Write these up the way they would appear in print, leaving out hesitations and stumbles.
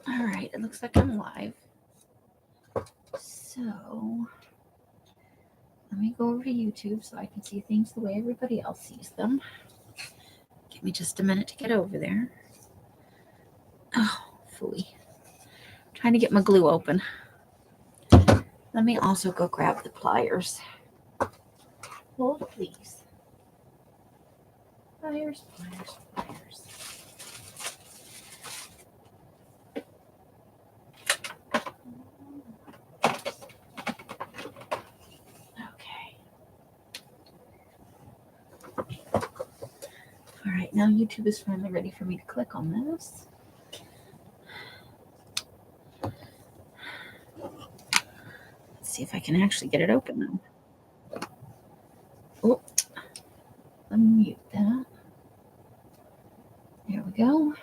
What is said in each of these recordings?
All right, it looks like I'm live. So let me go over to YouTube so I can see things the way everybody else sees them. Give me just a minute to get over there. Oh, phooey. Trying to get my glue open. Let me also go grab the pliers. Hold, please. Pliers, pliers, pliers. Okay. All right, now YouTube is finally ready for me to click on this. Let's see if I can actually get it open now. Oh, let me mute that. There we go.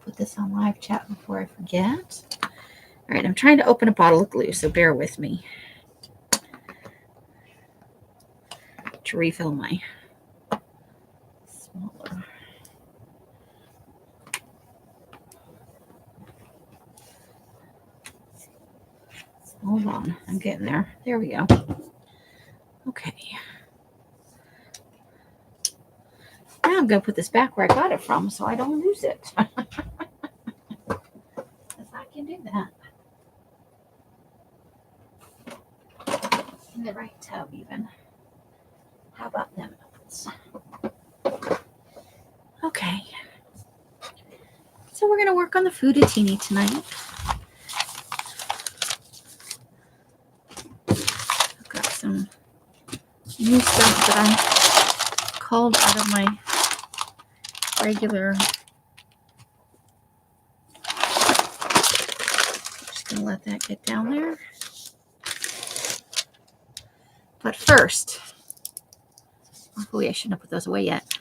Put this on live chat before I forget. All right, I'm trying to open a bottle of glue, so bear with me to refill my smaller. Hold on, I'm getting there. There we go. Okay. Now I'm going to put this back where I got it from so I don't lose it. Because I can do that. In the right tub, even. How about them apples? Okay. So we're going to work on the Food-a-Tini tonight. I've got some new stuff that I called out of my regular. Just going to let that get down there. But first, hopefully I shouldn't have put those away yet.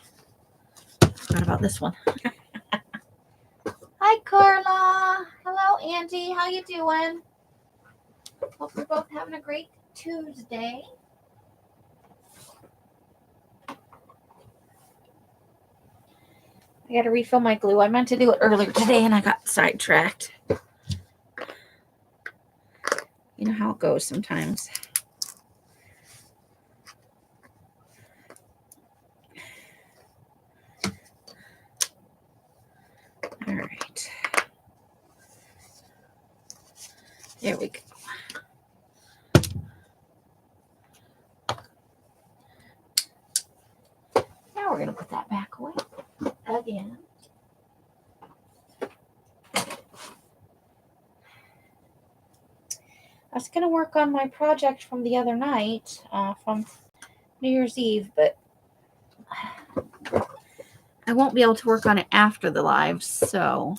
I forgot about this one. Hi, Carla. Hello, Angie. How you doing? Hope you're both having a great Tuesday. I got to refill my glue. I meant to do it earlier today and I got sidetracked. You know how it goes sometimes. All right. There we go. Now we're going to put that back away again. I was going to work on my project from the other night, from New Year's Eve, but I won't be able to work on it after the live, so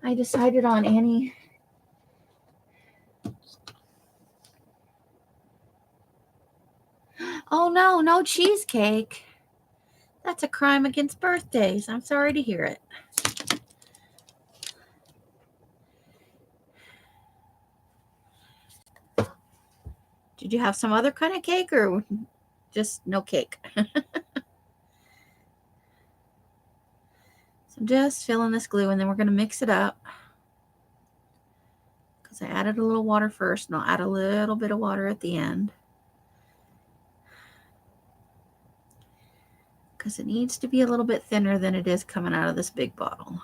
I decided on Annie. Oh no, no cheesecake. That's a crime against birthdays. I'm sorry to hear it. Did you have some other kind of cake or just no cake? So I'm just filling this glue and then we're going to mix it up. Because I added a little water first and I'll add a little bit of water at the end. Because it needs to be a little bit thinner than it is coming out of this big bottle.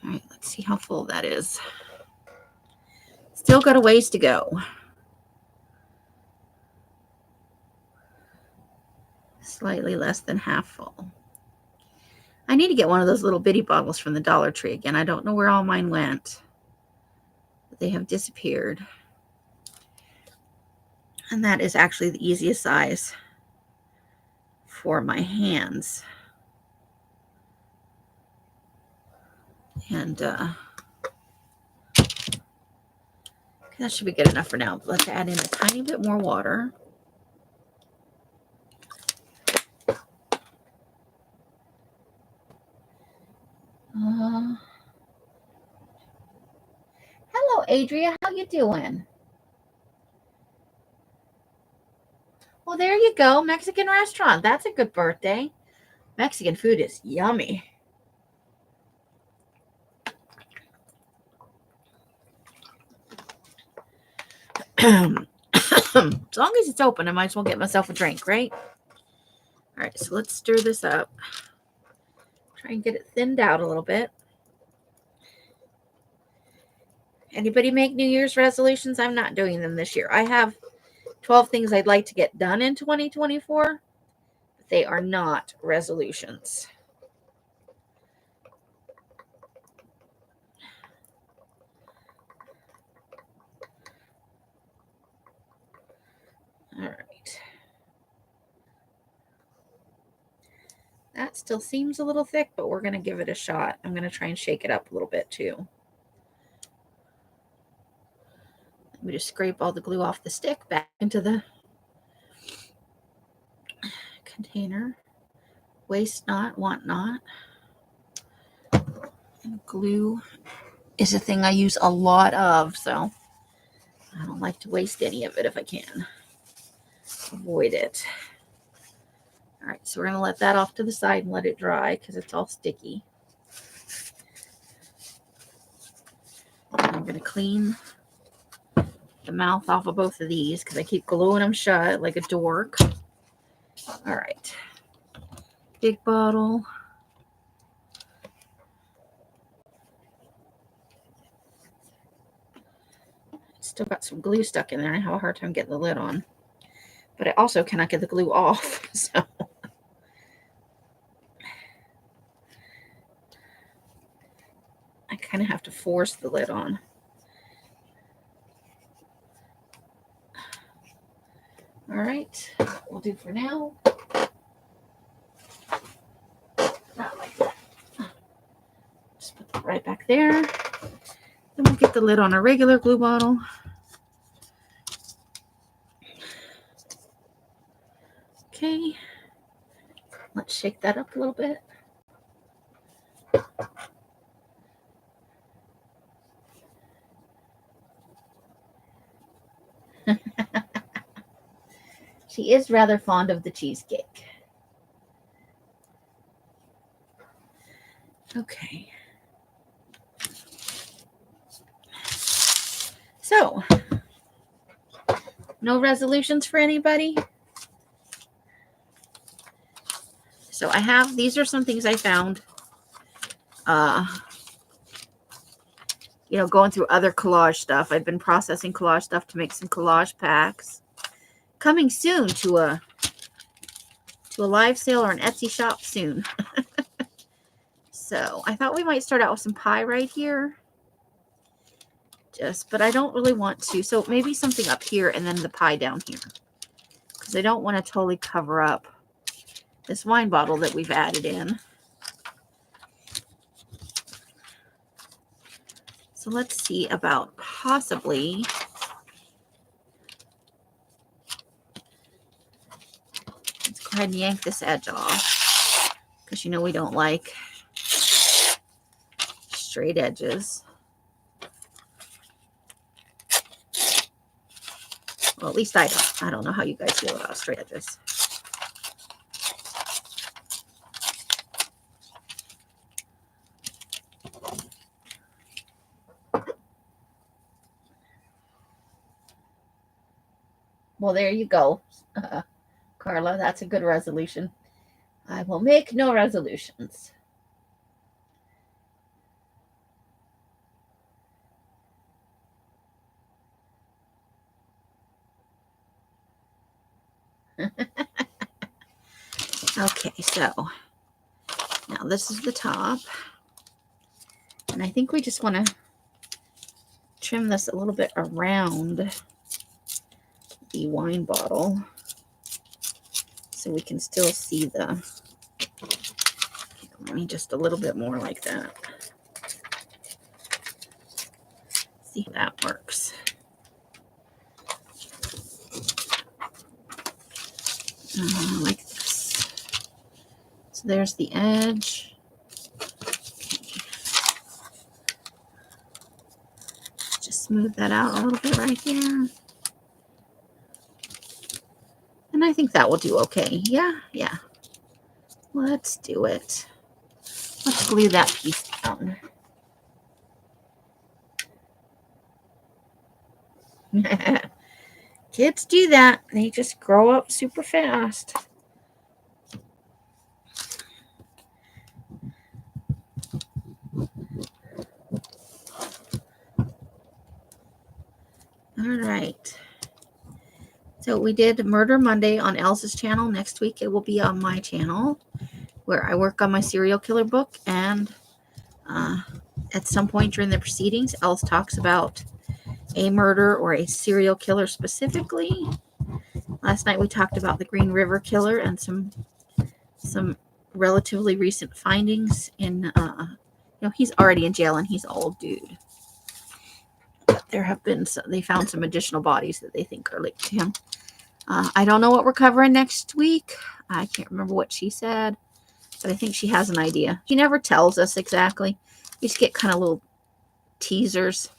All right, let's see how full that is. Still got a ways to go. Slightly less than half full. I need to get one of those little bitty bottles from the Dollar Tree again. I don't know where all mine went. But they have disappeared. And that is actually the easiest size for my hands. And that should be good enough for now. Let's add in a tiny bit more water. Adria, how you doing? Well, there you go. Mexican restaurant. That's a good birthday. Mexican food is yummy. As long as it's open, I might as well get myself a drink, right? All right, so let's stir this up. Try and get it thinned out a little bit. Anybody make New Year's resolutions? I'm not doing them this year. I have 12 things I'd like to get done in 2024. But they are not resolutions. All right. That still seems a little thick, but we're going to give it a shot. I'm going to try and shake it up a little bit too. Let me just scrape all the glue off the stick back into the container. Waste not, want not. And glue is a thing I use a lot of, so I don't like to waste any of it if I can. Avoid it. All right, so we're going to let that off to the side and let it dry because it's all sticky. I'm going to clean the mouth off of both of these because I keep gluing them shut like a dork. All right. Big bottle. Still got some glue stuck in there. I have a hard time getting the lid on. But I also cannot get the glue off. So I kind of have to force the lid on. All right, we'll do for now. Not like that. Just put that right back there. Then we'll get the lid on a regular glue bottle. Okay, let's shake that up a little bit. She is rather fond of the cheesecake. Okay. So, no resolutions for anybody? So I have, these are some things I found, going through other collage stuff. I've been processing collage stuff to make some collage packs. Coming soon to a live sale or an Etsy shop soon. So I thought we might start out with some pie right here. But I don't really want to. So maybe something up here and then the pie down here. Because I don't want to totally cover up this wine bottle that we've added in. So let's see about possibly let's go ahead and yank this edge off because we don't like straight edges. Well, at least I don't. I don't know how you guys feel about straight edges. Well, there you go, Carla. That's a good resolution. I will make no resolutions. Okay, so now this is the top. And I think we just want to trim this a little bit around the wine bottle so we can still see the, let me just a little bit more like that. See how that works. Like this. So there's the edge. Okay. Just smooth that out a little bit right here. And I think that will do okay. Yeah. Let's do it. Let's glue that piece down. Kids do that. They just grow up super fast. All right. So we did Murder Monday on Elsa's channel. Next week it will be on my channel, where I work on my serial killer book. And at some point during the proceedings, Elsa talks about a murder or a serial killer specifically. Last night we talked about the Green River Killer and some relatively recent findings in, he's already in jail and he's an old dude. But there have been, they found some additional bodies that they think are linked to him. I don't know what we're covering next week. I can't remember what she said, but I think she has an idea. She never tells us exactly. We just get kind of little teasers.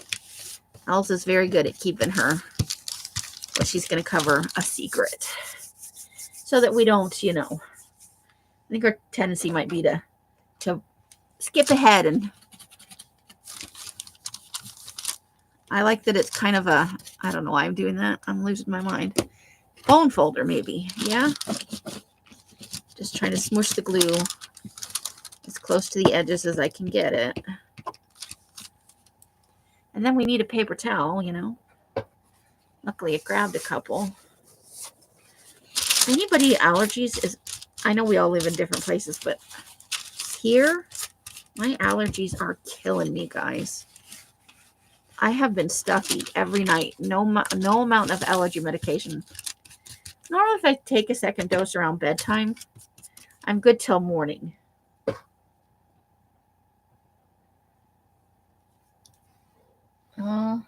Elsa's very good at keeping what she's going to cover a secret, so that we don't, I think our tendency might be to skip ahead. And I like that it's kind of a, I don't know why I'm doing that. I'm losing my mind. Bone folder, maybe. Yeah. Just trying to smush the glue as close to the edges as I can get it. And then we need a paper towel, Luckily, I grabbed a couple. Anybody allergies is, I know we all live in different places, but here, my allergies are killing me, guys. I have been stuffy every night. No amount of allergy medication. Normally, if I take a second dose around bedtime, I'm good till morning. I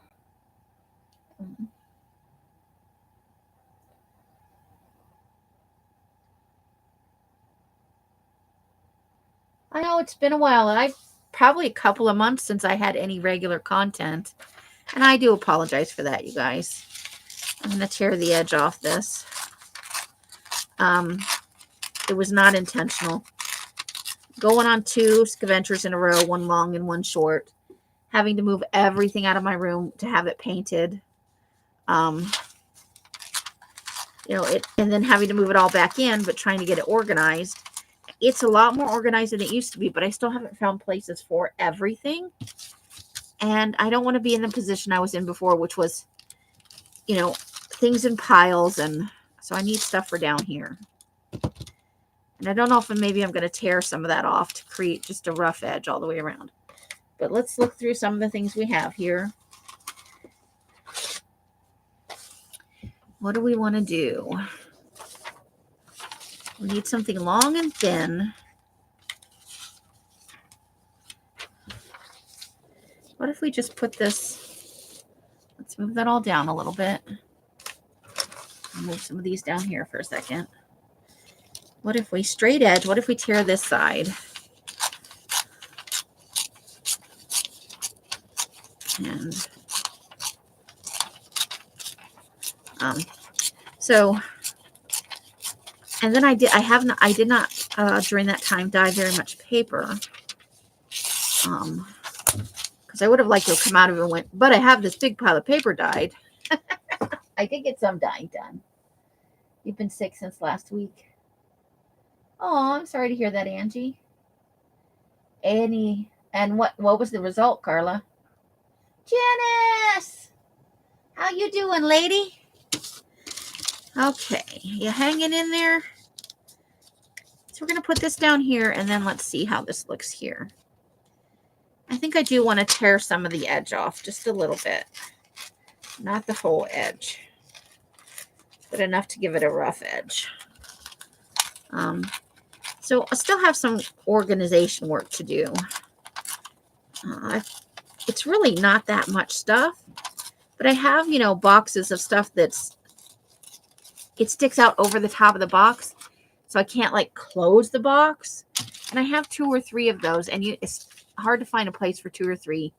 know it's been a while, and probably a couple of months since I had any regular content. And I do apologize for that, you guys. I'm going to tear the edge off this. It was not intentional. Going on 2 scavengers in a row, one long and one short. Having to move everything out of my room to have it painted. And then having to move it all back in, but trying to get it organized. It's a lot more organized than it used to be, but I still haven't found places for everything. And I don't want to be in the position I was in before, which was, things in piles. And so I need stuff for down here. And I don't know if maybe I'm going to tear some of that off to create just a rough edge all the way around. But let's look through some of the things we have here. What do we want to do? We need something long and thin. What if we just put this, let's move that all down a little bit. I'll move some of these down here for a second. What if we straight edge? What if we tear this side? And and then I did not during that time dye very much paper. Because I would have liked to have come out of it and went, but I have this big pile of paper dyed. I did get some dyeing done. You've been sick since last week. Oh, I'm sorry to hear that, Angie. And what was the result, Carla? Janice! How you doing, lady? Okay, you hanging in there? So we're going to put this down here, and then let's see how this looks here. I think I do want to tear some of the edge off, just a little bit. Not the whole edge, but enough to give it a rough edge. So I still have some organization work to do. It's really not that much stuff, but I have, boxes of stuff it sticks out over the top of the box, so I can't close the box. And I have 2 or 3 of those, and it's hard to find a place for 2 or 3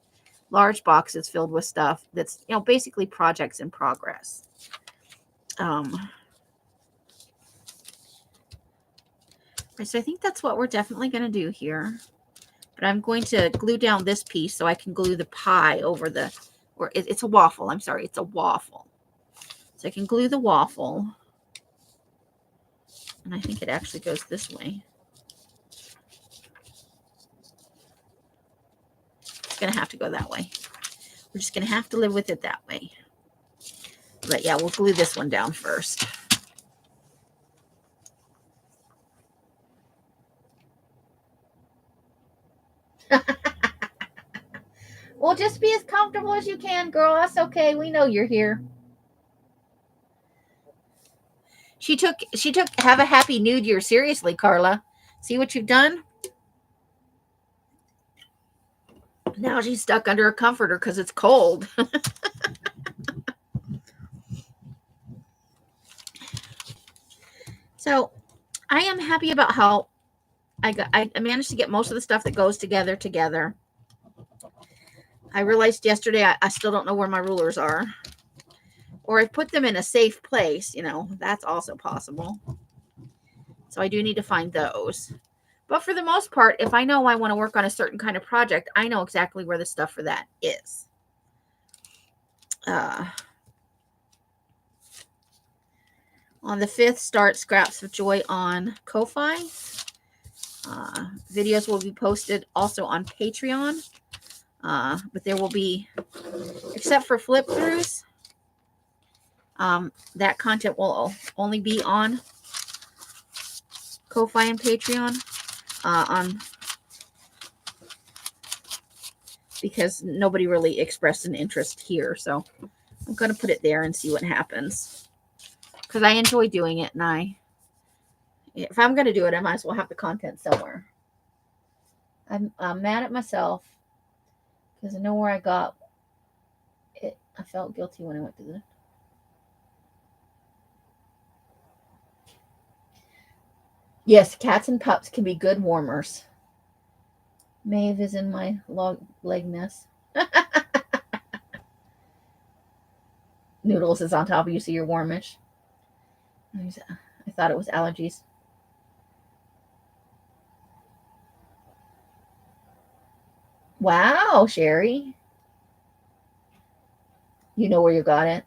large boxes filled with stuff that's, basically projects in progress. So I think that's what we're definitely going to do here. But I'm going to glue down this piece so I can glue the pie over it's a waffle. I'm sorry, it's a waffle. So I can glue the waffle. And I think it actually goes this way. It's going to have to go that way. We're just going to have to live with it that way. But yeah, we'll glue this one down first. Well, just be as comfortable as you can, girl. That's okay. We know you're here. She took have a happy new year seriously, Carla. See what you've done? Now she's stuck under a comforter because it's cold. So I am happy about how I managed to get most of the stuff that goes together. I realized yesterday I still don't know where my rulers are. Or I put them in a safe place, that's also possible. So I do need to find those. But for the most part, if I know I want to work on a certain kind of project, I know exactly where the stuff for that is. On the 5th, start Scraps of Joy on Ko-Fi. Videos will be posted also on Patreon. But there will be, except for flip throughs, that content will only be on Ko-Fi and Patreon. Because nobody really expressed an interest here. So I'm going to put it there and see what happens. Because I enjoy doing it. And if I'm going to do it, I might as well have the content somewhere. I'm mad at myself. Because I know where I got it. I felt guilty when I went to the... Yes, cats and pups can be good warmers. Maeve is in my leg nest. Noodles is on top of you, so you're warmish. I thought it was allergies. Wow, Sherry. You know where you got it.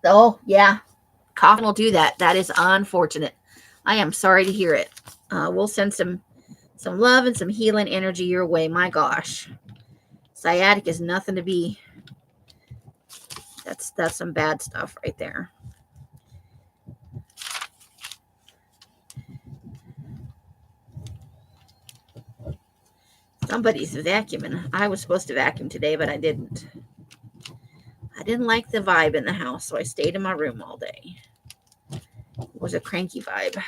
Oh, yeah. Coughing will do that. That is unfortunate. I am sorry to hear it. We'll send some love and some healing energy your way. My gosh. Sciatic is nothing to be. That's some bad stuff right there. Somebody's vacuuming. I was supposed to vacuum today, but I didn't. I didn't like the vibe in the house, so I stayed in my room all day. It was a cranky vibe.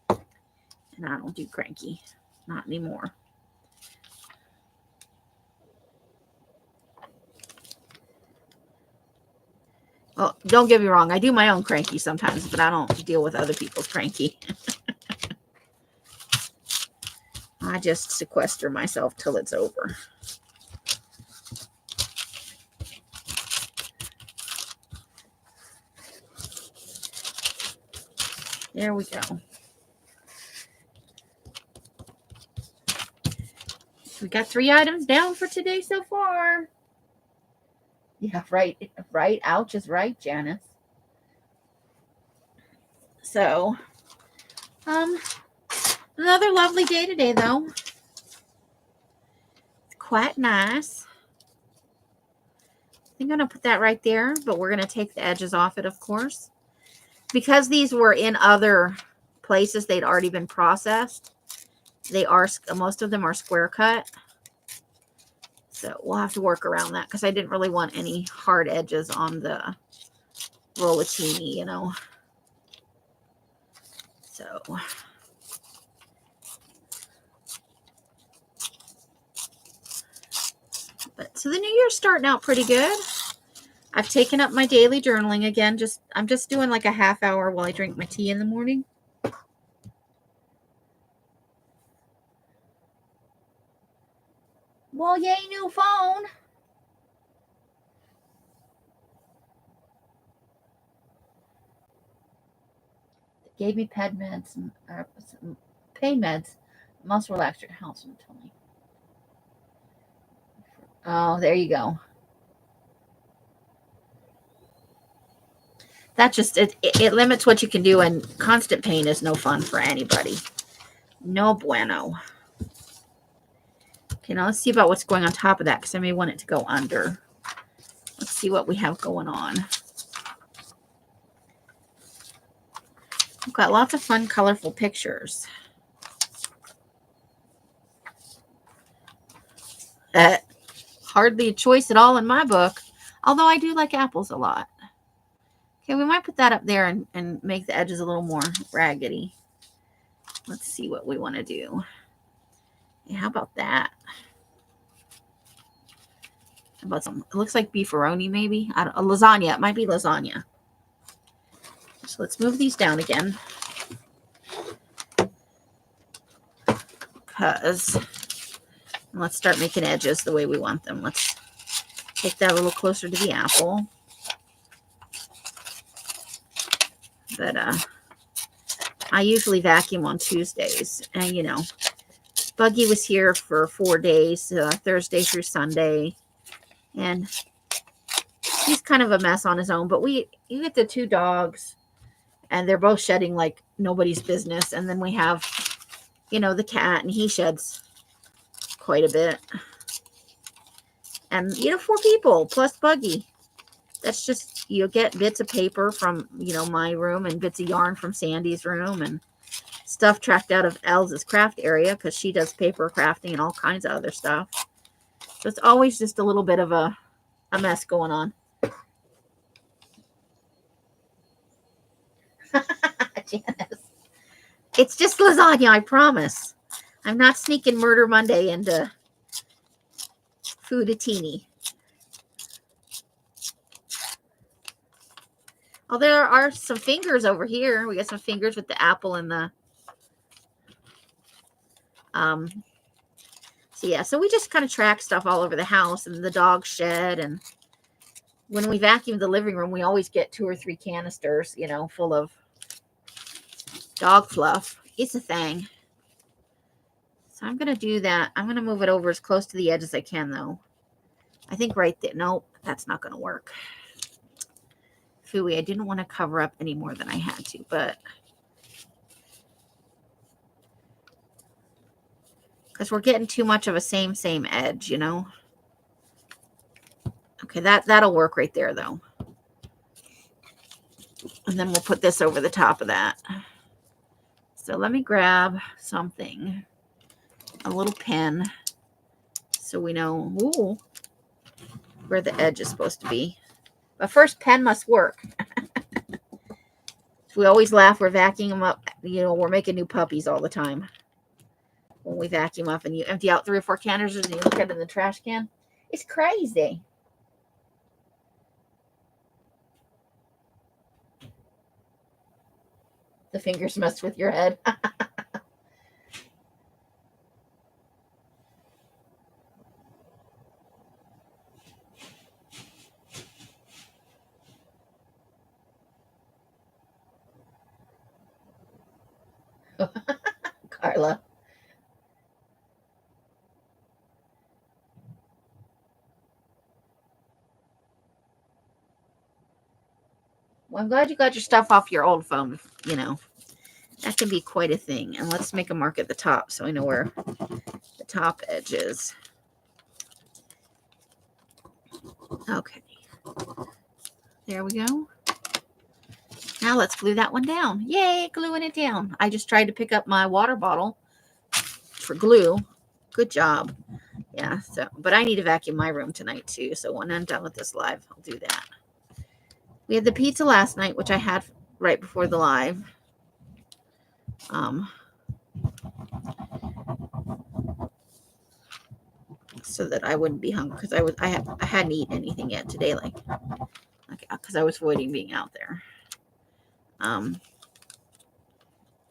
And I don't do cranky. Not anymore. Well, don't get me wrong. I do my own cranky sometimes, but I don't deal with other people's cranky. I just sequester myself till it's over. There we go. We got 3 items down for today so far. Yeah, right. Ouch is right, Janice. So, another lovely day today, though. It's quite nice. I'm going to put that right there, but we're going to take the edges off it, of course. Because these were in other places, they'd already been processed. Most of them are square cut. So we'll have to work around that because I didn't really want any hard edges on the Food-a-Tini, So so the new year's starting out pretty good. I've taken up my daily journaling again. I'm just doing like a half hour while I drink my tea in the morning. Well, yay, new phone. They gave me ped meds and some pain meds. Must relax your house until me. Oh, there you go. That just it limits what you can do, and constant pain is no fun for anybody. No bueno. Okay, now let's see about what's going on top of that, because I may want it to go under. Let's see what we have going on. We've got lots of fun, colorful pictures. Hardly a choice at all in my book, although I do like apples a lot. Okay, we might put that up there and make the edges a little more raggedy. Let's see what we want to do. Yeah, how about that? How about some? It looks like beefaroni, maybe. A lasagna. It might be lasagna. So let's move these down again. Because let's start making edges the way we want them. Let's take that a little closer to the apple. But I usually vacuum on Tuesdays. And, you know, Buggy was here for 4 days, Thursday through Sunday. And he's kind of a mess on his own. But you get the 2 dogs, and they're both shedding like nobody's business. And then we have, you know, the cat, and he sheds quite a bit. And, you know, 4 people plus Buggy. That's just, you'll get bits of paper from, you know, my room, and bits of yarn from Sandy's room, and stuff tracked out of Elsa's craft area, because she does paper crafting and all kinds of other stuff. So it's always just a little bit of a mess going on. Janice. It's just lasagna, I promise. I'm not sneaking Murder Monday into Food-a-Tini. Oh, there are some fingers over here. We got some fingers with the apple and the so yeah, so we just kind of track stuff all over the house, and the dog shed, and when we vacuum the living room, we always get 2 or 3 canisters, you know, full of dog fluff. It's a thing. So I'm going to do that. I'm going to move it over as close to the edge as I can, though. I think right there. Nope, that's not going to work. Phooey, I didn't want to cover up any more than I had to, but because we're getting too much of a same edge, you know. Okay, that'll work right there, though. And then we'll put this over the top of that. So let me grab something, a little pen, so we know where the edge is supposed to be. But first, pen must work. We always laugh. We're vacuuming them up. You know, we're making new puppies all the time. When we vacuum up and you empty out 3 or 4 canisters and you look at it in the trash can, it's crazy. The fingers mess with your head. Carla. Well, I'm glad you got your stuff off your old phone. You know, that can be quite a thing. And let's make a mark at the top so I know where the top edge is. Okay. There we go. Now let's glue that one down. Yay, gluing it down. I just tried to pick up my water bottle for glue. Good job. Yeah, so, but I need to vacuum my room tonight too. So when I'm done with this live, I'll do that. We had the pizza last night, which I had right before the live. So that I wouldn't be hungry, because I hadn't eaten anything yet today, like because I was avoiding being out there.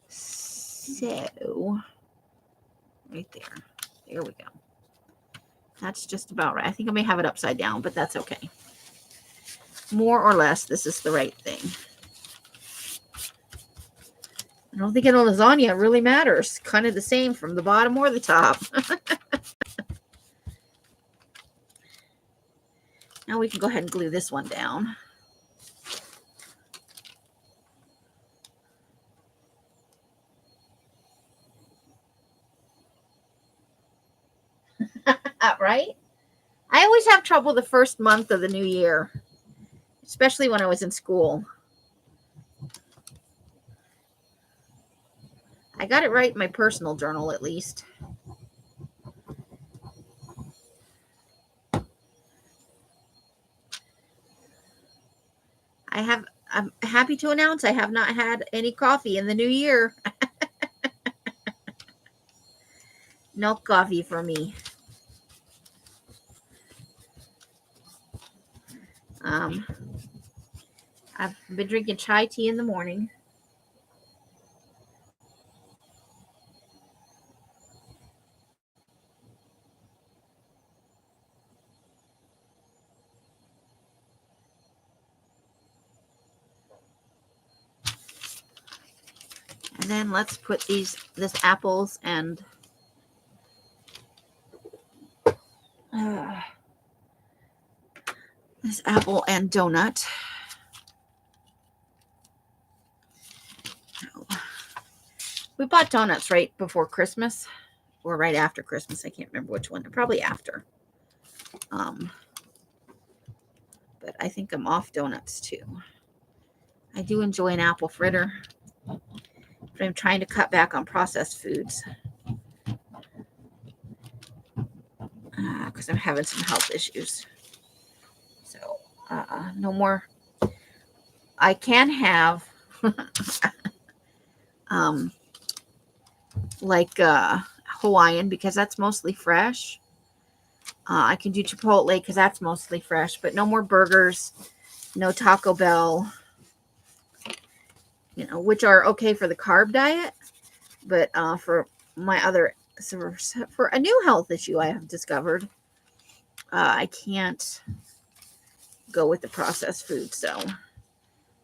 So right there we go. That's just about right. I think I may have it upside down, but that's okay. More or less, this is the right thing. I don't think in a lasagna it really matters. Kind of the same from the bottom or the top. Now we can go ahead and glue this one down. Right? I always have trouble the first month of the new year, especially when I was in school. I got it right in my personal journal, at least. I'm happy to announce I have not had any coffee in the new year. No coffee for me. I've been drinking chai tea in the morning. And then let's put this apples and this apple and donut. We bought donuts right before Christmas or right after Christmas. I can't remember which one. Probably after. But I think I'm off donuts too. I do enjoy an apple fritter, but I'm trying to cut back on processed foods because I'm having some health issues. So no more. I can have like Hawaiian because that's mostly fresh. I can do Chipotle because that's mostly fresh, but no more burgers, no Taco Bell, which are okay for the carb diet, but for my other, for a new health issue I have discovered, I can't go with the processed food. So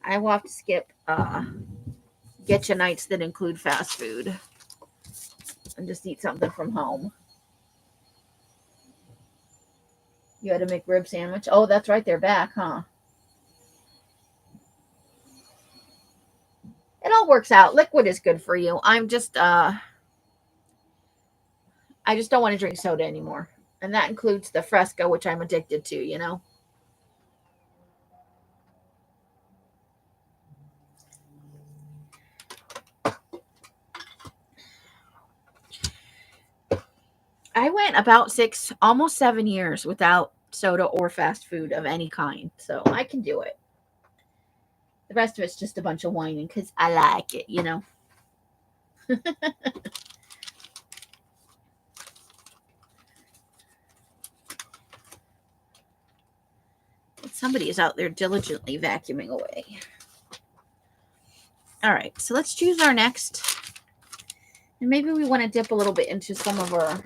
I will have to skip getcha nights that include fast food and just eat something from home. You had a McRib sandwich. Oh, that's right. They're back, huh? It all works out. Liquid is good for you. I just don't want to drink soda anymore. And that includes the Fresca, which I'm addicted to, I went about almost 7 years without soda or fast food of any kind. So I can do it. The rest of it's just a bunch of whining because I like it. Somebody is out there diligently vacuuming away. All right, so let's choose our next. And maybe we want to dip a little bit into some of our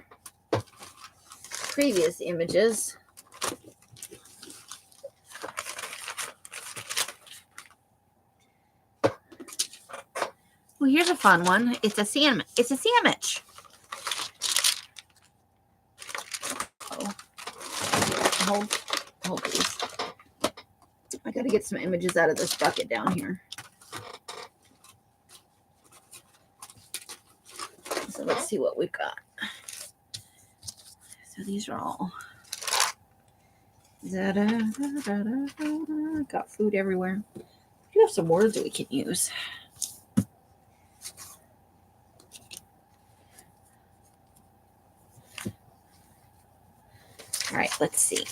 previous images. Well, here's a fun one. It's a sandwich. It's a sandwich. Hold please. I got to get some images out of this bucket down here. So let's see what we've got. So these are all. Got food everywhere. We have some words that we can use. All right, let's see.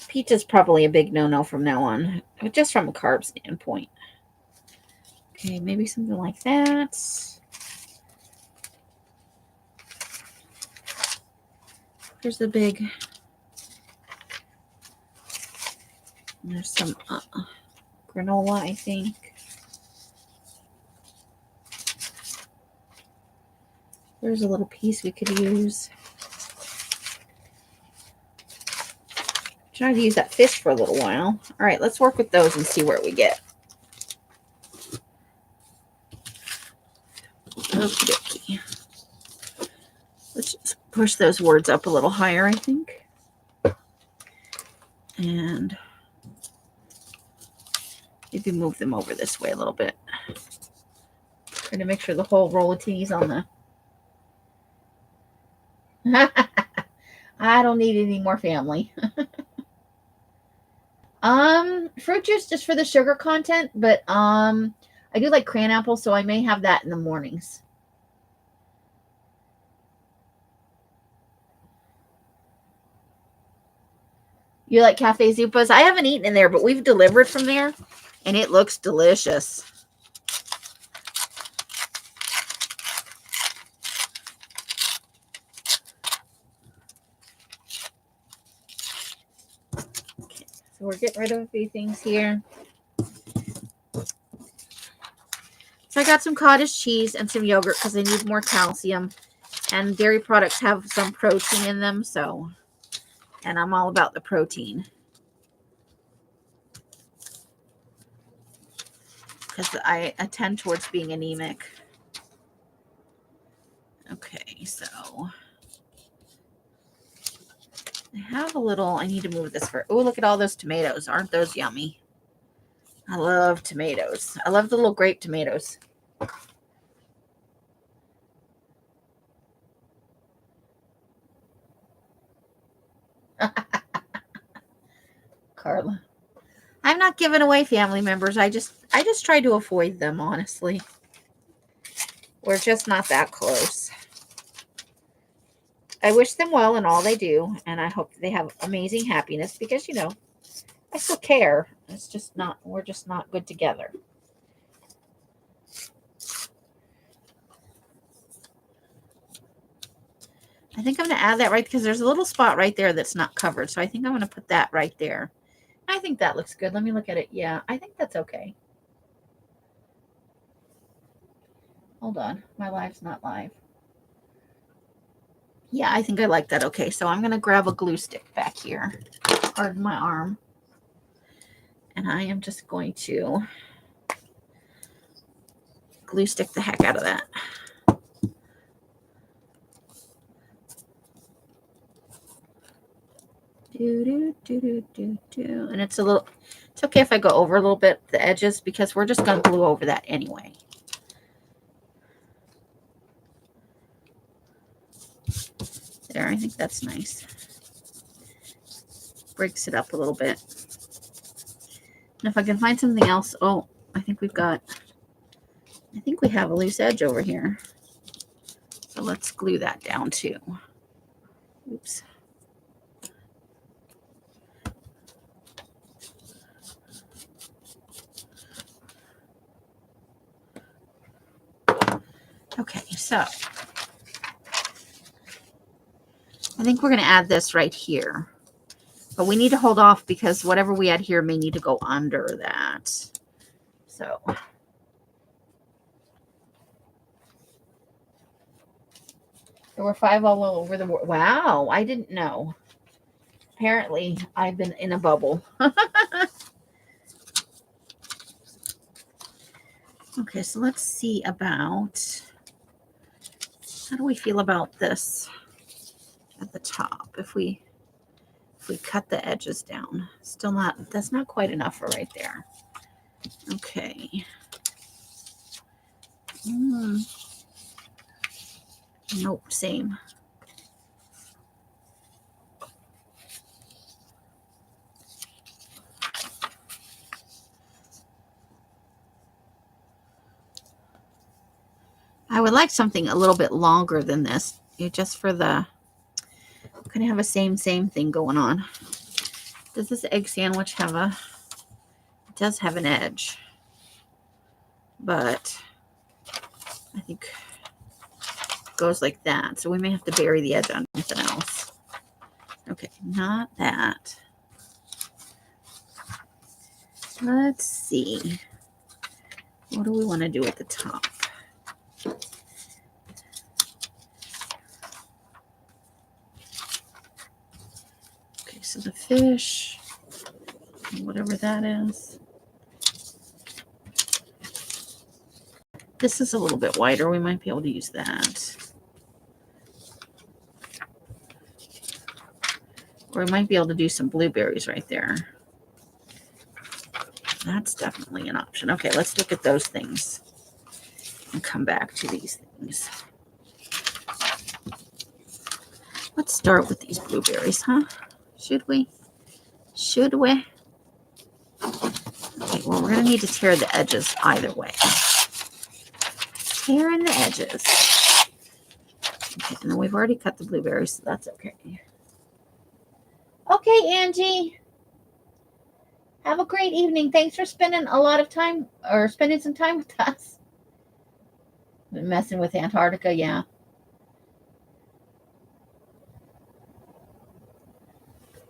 Pizza's probably a big no-no from now on, just from a carb standpoint. Okay, maybe something like that. Here's the big. There's some granola, I think. There's a little piece we could use. Try to use that fish for a little while. All right, let's work with those and see where we get. Okie dokie. Let's just push those words up a little higher, I think. And maybe move them over this way a little bit. Trying to make sure the whole roll of teas on the... I don't need any more family. Fruit juice just for the sugar content, but I do like cran apple, so I may have that in the mornings. You like Cafe Zupas? I haven't eaten in there, but we've delivered from there, and it looks delicious. Okay, so we're getting rid of a few things here. So I got some cottage cheese and some yogurt because I need more calcium. And dairy products have some protein in them, so... And I'm all about the protein. Because I tend towards being anemic. Okay, so... I have a little... I need to move this for... Oh, look at all those tomatoes. Aren't those yummy? I love tomatoes. I love the little grape tomatoes. Carla. I'm not giving away family members. I just try to avoid them, honestly. We're just not that close. I wish them well in all they do, and I hope they have amazing happiness because, you know, I still care. It's just not, we're just not good together. I think I'm going to add that right because there's a little spot right there that's not covered. So I think I'm going to put that right there. I think that looks good. Let me look at it. Yeah, I think that's okay. Hold on. My live's not live. Yeah, I think I like that. Okay, so I'm going to grab a glue stick back here. Pardon my arm. And I am just going to glue stick the heck out of that. And it's a little, it's okay if I go over a little bit the edges because we're just going to glue over that anyway. There, I think that's nice. Breaks it up a little bit. And if I can find something else, oh, I think we have a loose edge over here. So let's glue that down too. Oops. Okay, so I think we're going to add this right here. But we need to hold off because whatever we add here may need to go under that. So there were 5 all over the world. Wow, I didn't know. Apparently, I've been in a bubble. Okay, so let's see about, how do we feel about this at the top? If we cut the edges down, still not, that's not quite enough for right there. Okay. Nope, same. I would like something a little bit longer than this, just for the, kind of have a same thing going on. Does this egg sandwich have a, it does have an edge, but I think it goes like that. So we may have to bury the edge on something else. Okay, not that. Let's see. What do we want to do at the top? This is a fish, whatever that is. This is a little bit wider. We might be able to use that. Or we might be able to do some blueberries right there. That's definitely an option. Okay, let's look at those things and come back to these things. Let's start with these blueberries, huh? Should we? Should we? Okay, well, we're going to need to tear the edges either way. Tearing the edges. Okay, and then we've already cut the blueberries, so that's okay. Okay, Angie. Have a great evening. Thanks for spending a lot of time, or spending some time with us. Been messing with Antarctica, yeah.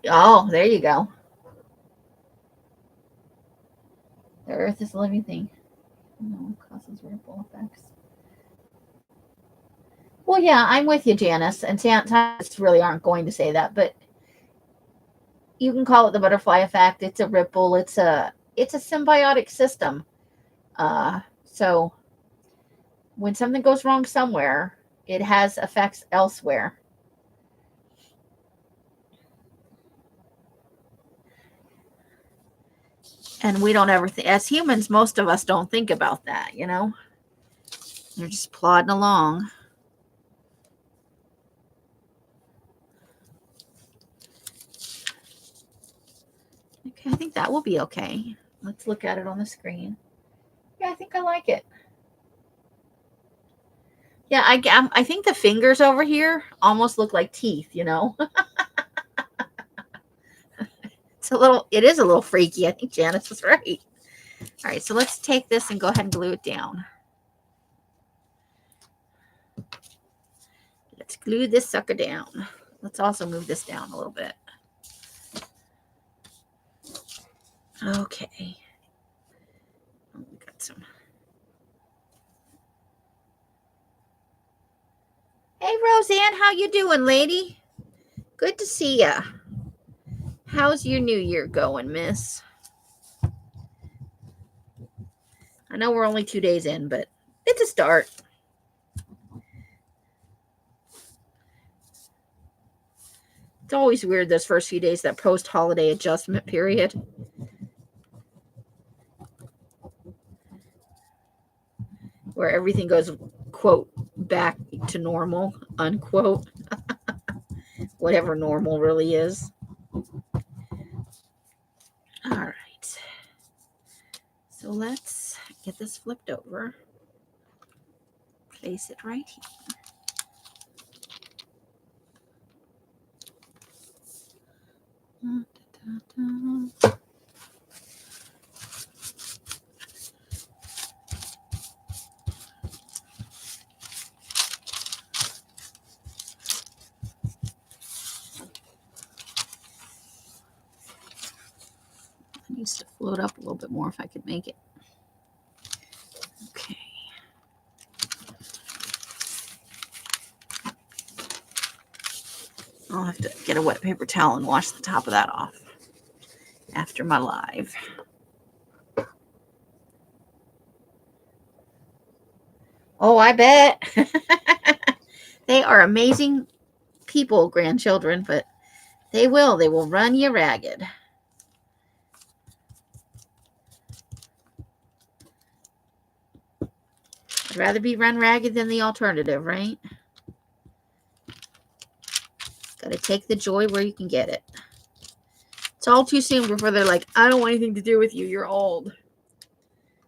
Oh, there you go. The Earth is a living thing. No, causes ripple effects. Well, yeah, I'm with you, Janice. And scientists really aren't going to say that, but you can call it the butterfly effect. It's a ripple. It's a symbiotic system. So when something goes wrong somewhere, it has effects elsewhere. And we don't ever think, as humans, most of us don't think about that, you know? They're just plodding along. Okay, I think that will be okay. Let's look at it on the screen. Yeah, I think I like it. Yeah, I think the fingers over here almost look like teeth, you know? It is a little freaky. I think Janice was right. All right, so let's take this and go ahead and glue it down. Let's glue this sucker down. Let's also move this down a little bit. Okay. Oh, we got some. Hey, Roseanne, how you doing, lady? Good to see ya. How's your new year going, miss? I know we're only 2 days in, but it's a start. It's always weird those first few days, that post-holiday adjustment period. Where everything goes, quote, back to normal, unquote. Whatever normal really is. All right. So let's get this flipped over. Place it right here. It needs to float up a little bit more if I could make it. Okay. I'll have to get a wet paper towel and wash the top of that off after my live. Oh, I bet. They are amazing people, grandchildren, but they will run you ragged. I'd rather be run ragged than the alternative, right? Got to take the joy where you can get it. It's all too soon before they're like, I don't want anything to do with you. You're old.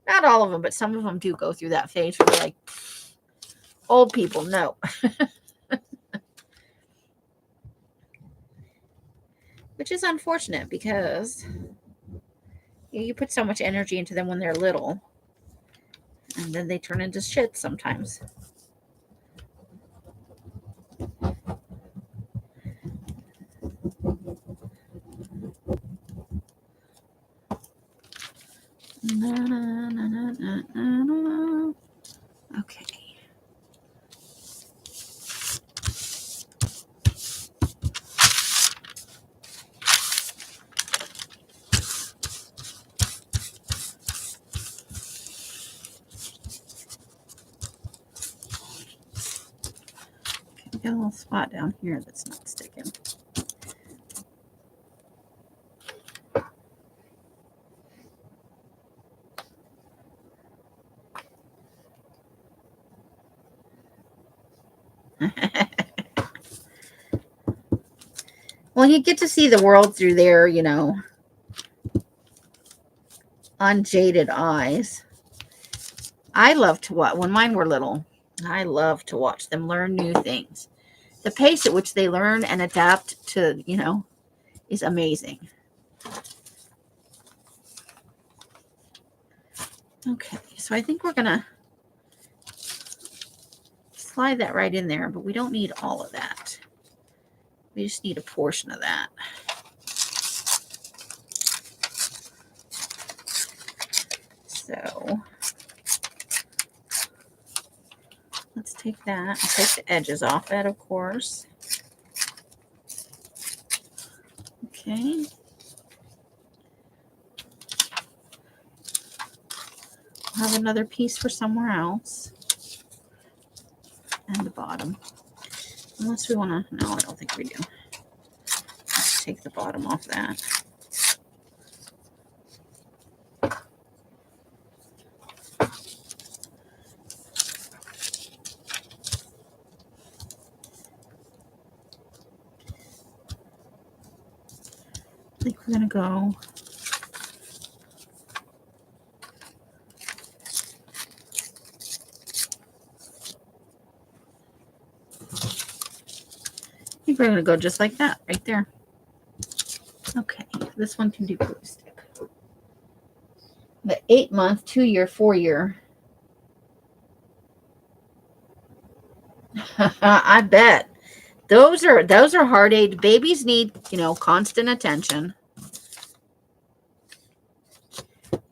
Not all of them, but some of them do go through that phase where they're like, old people, no. Which is unfortunate because you put so much energy into them when they're little. And then they turn into shit sometimes. Okay. got a little spot down here that's not sticking. Well, you get to see the world through their, unjaded eyes. I love to watch, when mine were little, I love to watch them learn new things. The pace at which they learn and adapt to, is amazing. Okay, so I think we're going to slide that right in there, but we don't need all of that. We just need a portion of that. So let's take that and take the edges off that, of course. Okay. I'll have another piece for somewhere else. And the bottom. Unless we want to, no, I don't think we do. Let's take the bottom off that. I think we're going to go we're going to go just like that right there. Okay, this one can do glue stick. The 8-month, 2-year, 4-year. I bet. Those are hard age. Babies need, constant attention.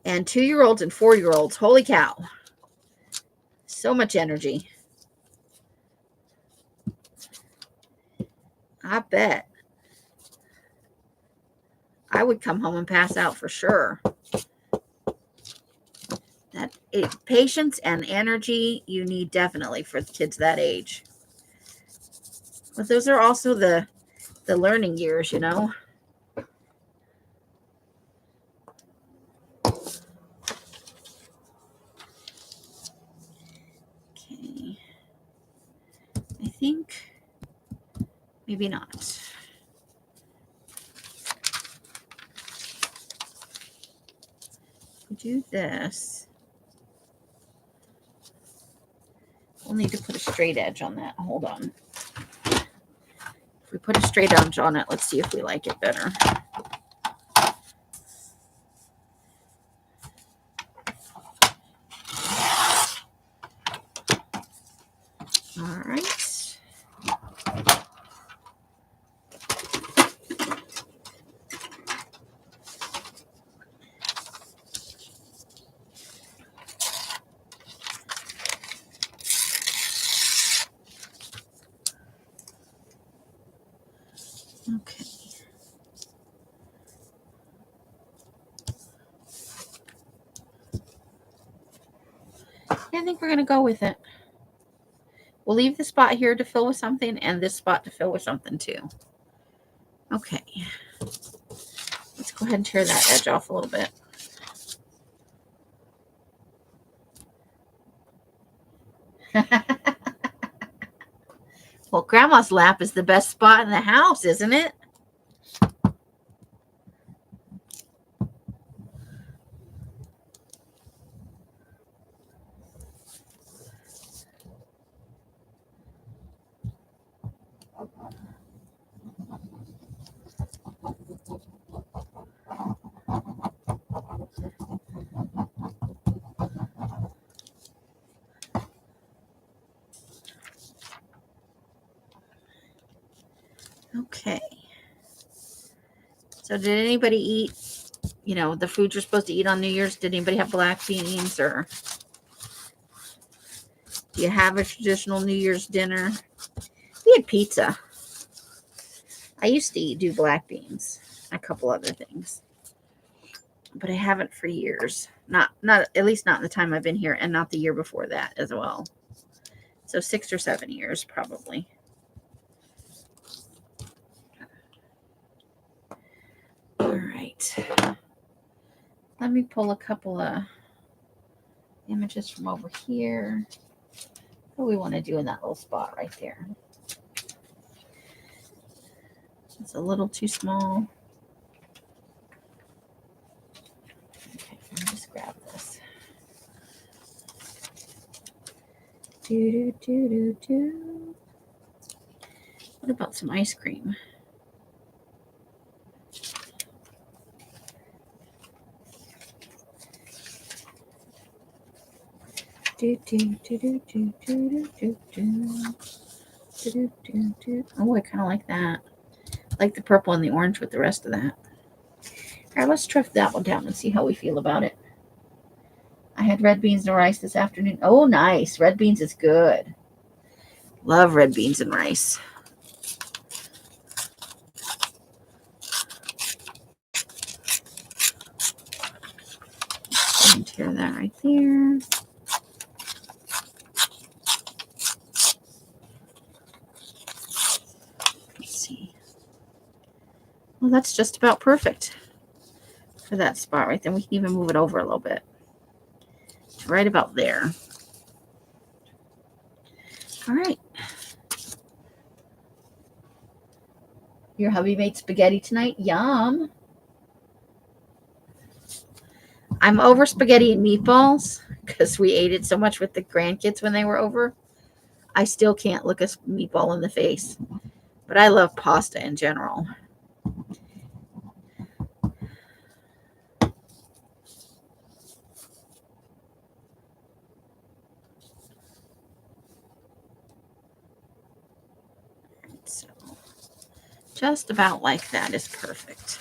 And 2-year-olds and 4-year-olds, holy cow. So much energy. I bet. I would come home and pass out for sure. Patience and energy you need definitely for kids that age. But those are also the learning years, Okay. I think maybe not. We do this. We'll need to put a straight edge on that. Hold on. If we put a straight edge on it, let's see if we like it better. All right. Okay. I think we're going to go with it. We'll leave the spot here to fill with something and this spot to fill with something too. Okay. Let's go ahead and tear that edge off a little bit. Well, Grandma's lap is the best spot in the house, isn't it? Okay. So did anybody eat, the food you're supposed to eat on New Year's? Did anybody have black beans, or do you have a traditional New Year's dinner? We had pizza. I used to do black beans, a couple other things, but I haven't for years. Not at least not in the time I've been here, and not the year before that as well. So 6 or 7 years probably. Let me pull a couple of images from over here. What do we want to do in that little spot right there? It's a little too small. Okay, let me just grab this. What about some ice cream? Oh, I kind of like that. Like the purple and the orange with the rest of that. All right, let's try that one down and see how we feel about it. I had red beans and rice this afternoon. Oh, nice. Red beans is good. Love red beans and rice. Tear that right there. Let's see. Well, that's just about perfect for that spot right there. We can even move it over a little bit. It's right about there. All right. Your hubby made spaghetti tonight? Yum. I'm over spaghetti and meatballs because we ate it so much with the grandkids when they were over. I still can't look a meatball in the face. But I love pasta in general. So just about like that is perfect.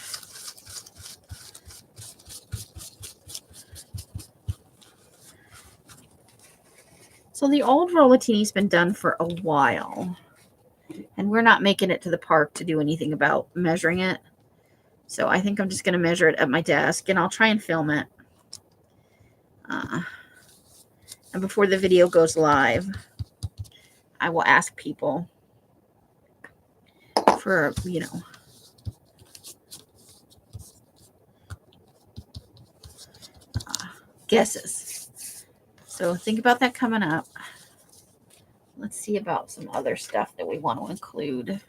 So the old Food-a-Tini's been done for a while. And we're not making it to the park to do anything about measuring it. So I think I'm just going to measure it at my desk. And I'll try and film it. And before the video goes live, I will ask people for, guesses. So think about that coming up. Let's see about some other stuff that we want to include.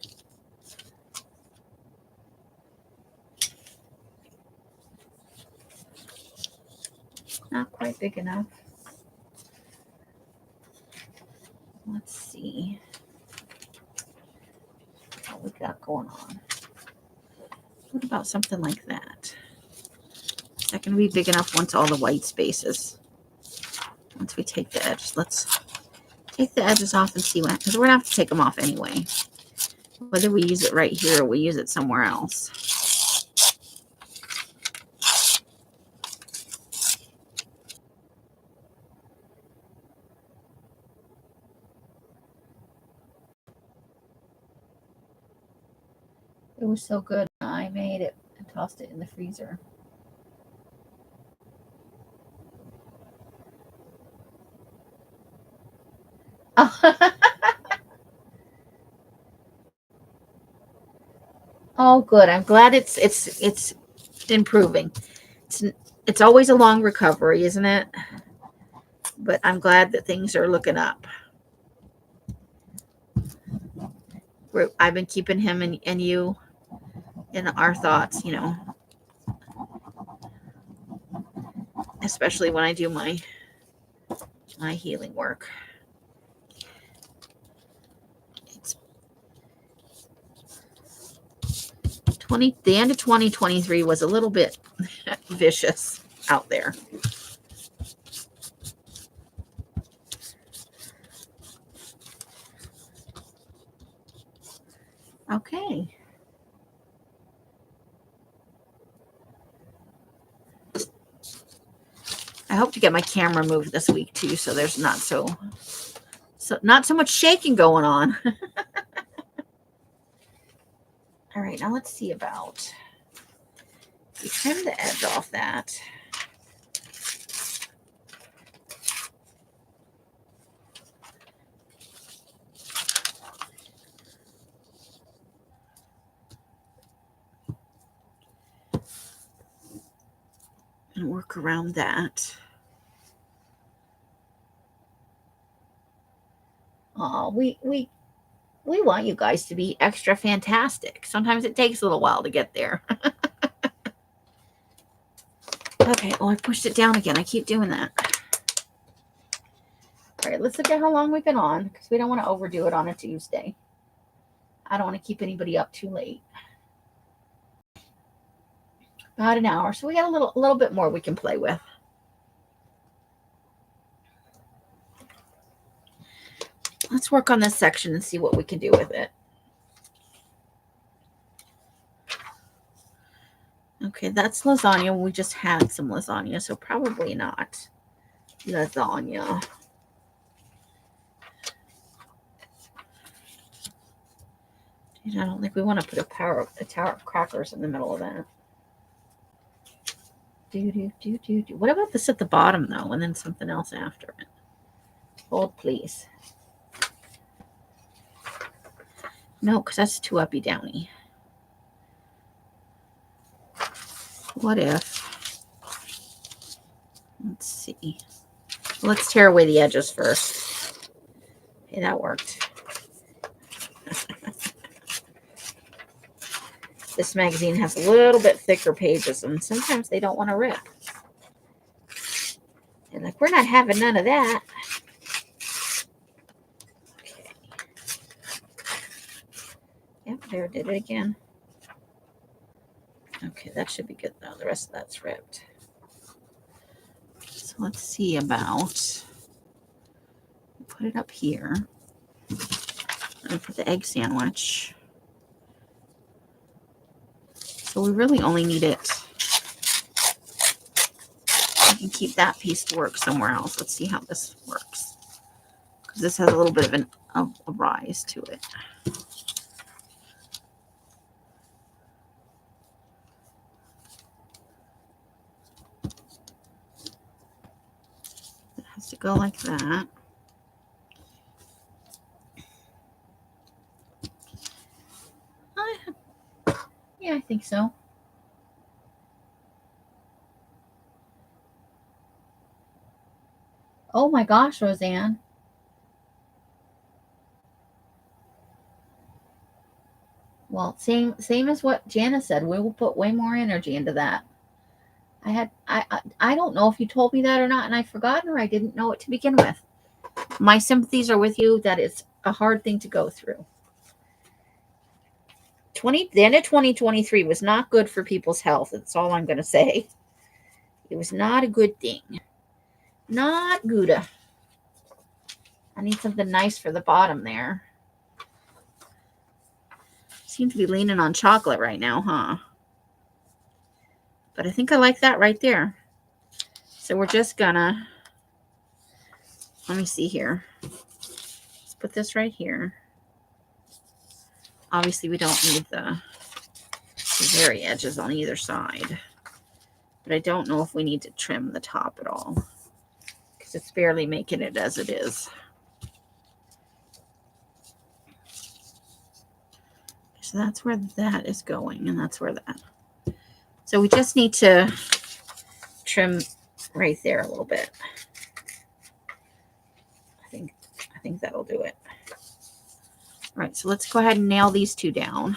Not quite big enough. Let's see what we got going on. What about something like that? Is that going to be big enough once all the white spaces? Once we take the edges, let's take the edges off and see what, because we're going to have to take them off anyway. Whether we use it right here or we use it somewhere else. It was so good. I made it and tossed it in the freezer. Oh, good. I'm glad it's improving. It's always a long recovery, isn't it? But I'm glad that things are looking up. I've been keeping him and you in our thoughts, especially when I do my healing work. It's the end of 2023 was a little bit vicious out there. Okay. I hope to get my camera moved this week too, so there's not so much shaking going on. All right, now let's see about. We trim the edge off that. and work around that. Oh, we want you guys to be extra fantastic. Sometimes it takes a little while to get there. Okay, oh, I pushed it down again. I keep doing that. All right, let's look at how long we've been on, because we don't want to overdo it on a Tuesday. I don't want to keep anybody up too late. About an hour, so we got a little bit more we can play with. Let's work on this section and see what we can do with it. Okay, that's lasagna. We just had some lasagna, so probably not lasagna. Dude, I don't think we want to put a tower of crackers in the middle of that. What about this at the bottom, though, and then something else after it? Hold, please. No, because that's too uppy-downy. What if... Let's see. Let's tear away the edges first. Okay, that worked. This magazine has a little bit thicker pages, and sometimes they don't want to rip. They're like, we're not having none of that. Okay. Yep, there, did it again. Okay, that should be good, though. The rest of that's ripped. So let's see about... Put it up here. And put the egg sandwich. So we really only need it. I can keep that piece to work somewhere else. Let's see how this works. Because this has a little bit of a rise to it. It has to go like that. Yeah, I think so. Oh my gosh, Roseanne. Well, same as what Jana said. We will put way more energy into that. I don't know if you told me that or not, and I've forgotten, or I didn't know it to begin with. My sympathies are with you. That is a hard thing to go through. The end of 2023 was not good for people's health. That's all I'm going to say. It was not a good thing. Not good. I need something nice for the bottom there. Seem to be leaning on chocolate right now, huh? But I think I like that right there. So we're just gonna, let me see here. Let's put this right here. Obviously, we don't need the very edges on either side. But I don't know if we need to trim the top at all, because it's barely making it as it is. So that's where that is going, and that's where that. So we just need to trim right there a little bit. I think that'll do it. All right, so let's go ahead and nail these two down.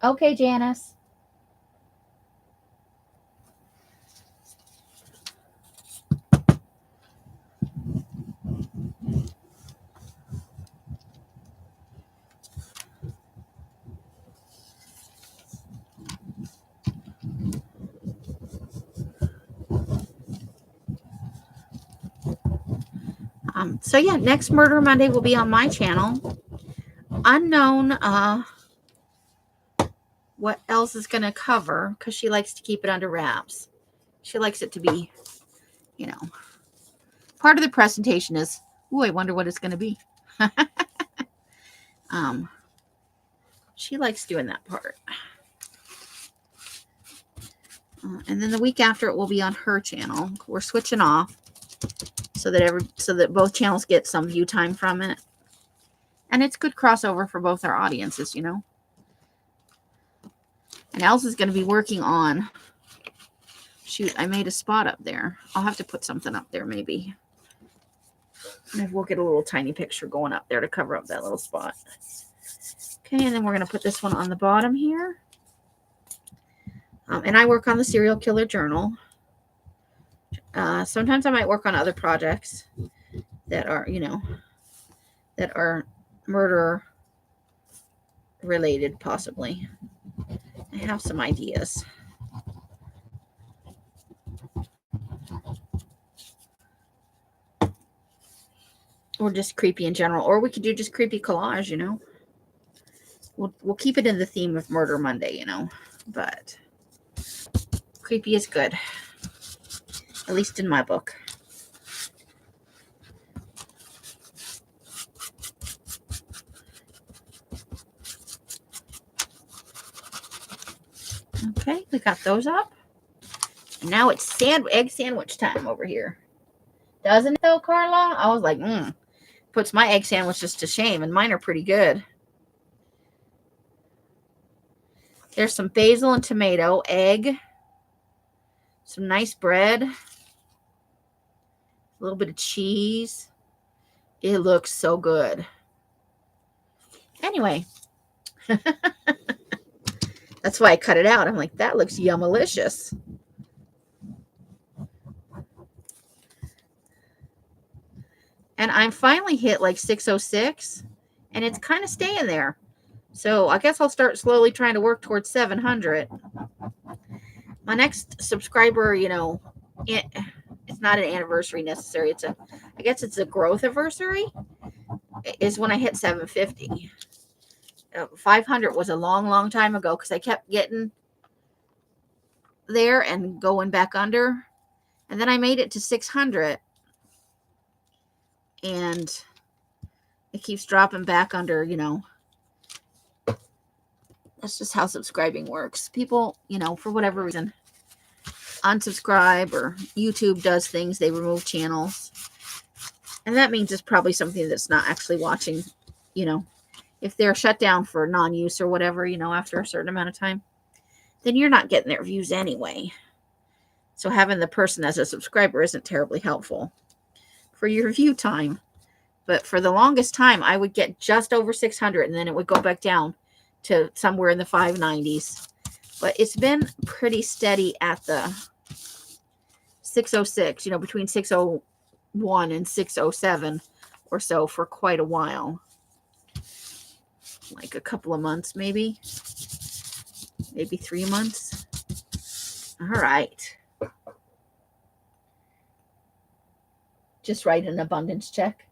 Okay, Janice. So yeah, next Murder Monday will be on my channel. Unknown what else is going to cover, because she likes to keep it under wraps. She likes it to be, you know, part of the presentation is, ooh, I wonder what it's going to be. She likes doing that part. And then the week after, it will be on her channel. We're switching off so that both channels get some view time from it. And it's good crossover for both our audiences, you know. And Elsa's going to be working on, shoot, I made a spot up there. I'll have to put something up there maybe. Maybe we'll get a little tiny picture going up there to cover up that little spot. Okay, and then we're going to put this one on the bottom here. And I work on the Serial Killer Journal. Sometimes I might work on other projects that are, that are murder related, possibly. I have some ideas. Or just creepy in general. Or we could do just creepy collage, We'll keep it in the theme of Murder Monday, But creepy is good. At least in my book. Okay, we got those up. And now it's egg sandwich time over here. Doesn't it though, Carla? I was like, puts my egg sandwiches to shame, and mine are pretty good. There's some basil and tomato, egg, some nice bread, a little bit of cheese. It looks so good. Anyway, that's why I cut it out. I'm like, that looks yummalicious. And I'm finally hit like 606, and it's kind of staying there. So I guess I'll start slowly trying to work towards 700. My next subscriber, it's not an anniversary necessary. I guess it's a growth anniversary, is when I hit 750. 500 was a long, long time ago because I kept getting there and going back under. And then I made it to 600. And it keeps dropping back under, That's just how subscribing works. People, for whatever reason, unsubscribe, or YouTube does things. They remove channels. And that means it's probably something that's not actually watching, If they're shut down for non-use or whatever, after a certain amount of time, then you're not getting their views anyway. So having the person as a subscriber isn't terribly helpful for your view time. But for the longest time, I would get just over 600, and then it would go back down to somewhere in the 590s. But it's been pretty steady at the 606, between 601 and 607 or so for quite a while. Like a couple of months, maybe 3 months. All right. Just write an abundance check.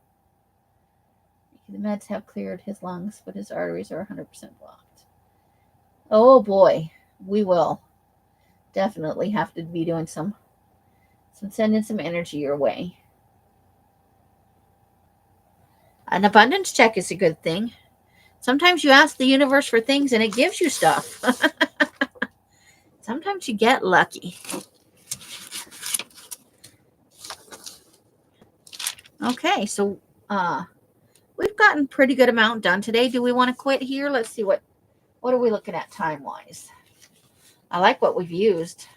The meds have cleared his lungs, but his arteries are 100% blocked. Oh boy, we will definitely have to be doing some sending some energy your way. An abundance check is a good thing. Sometimes you ask the universe for things and it gives you stuff. Sometimes you get lucky. Okay, so we've gotten pretty good amount done today. Do we want to quit here? Let's see what are we looking at time-wise. I like what we've used.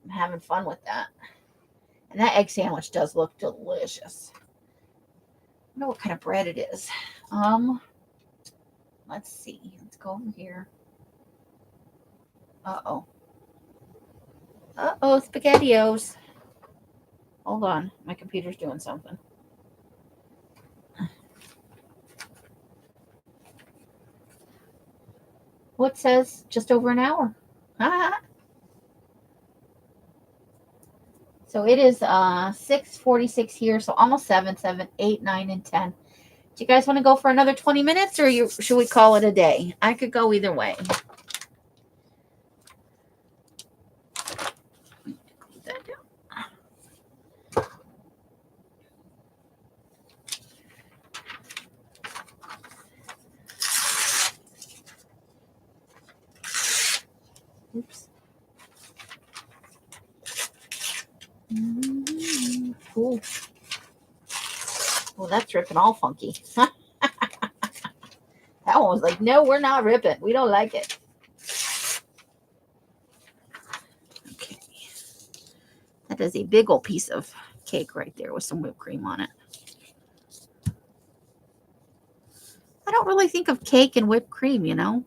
I'm having fun with that. And that egg sandwich does look delicious. I don't know what kind of bread it is. Let's see. Let's go over here. Uh-oh. Uh-oh, SpaghettiOs. Hold on. My computer's doing something. What says just over an hour? So it is 6:46 here, so almost 7, 8, 9, and 10. Do you guys want to go for another 20 minutes, or should we call it a day? I could go either way. Close that down. Oops. Cool. Well, that's ripping all funky. That one was like, no, we're not ripping. We don't like it. That is a big old piece of cake right there with some whipped cream on it. I don't really think of cake and whipped cream, you know.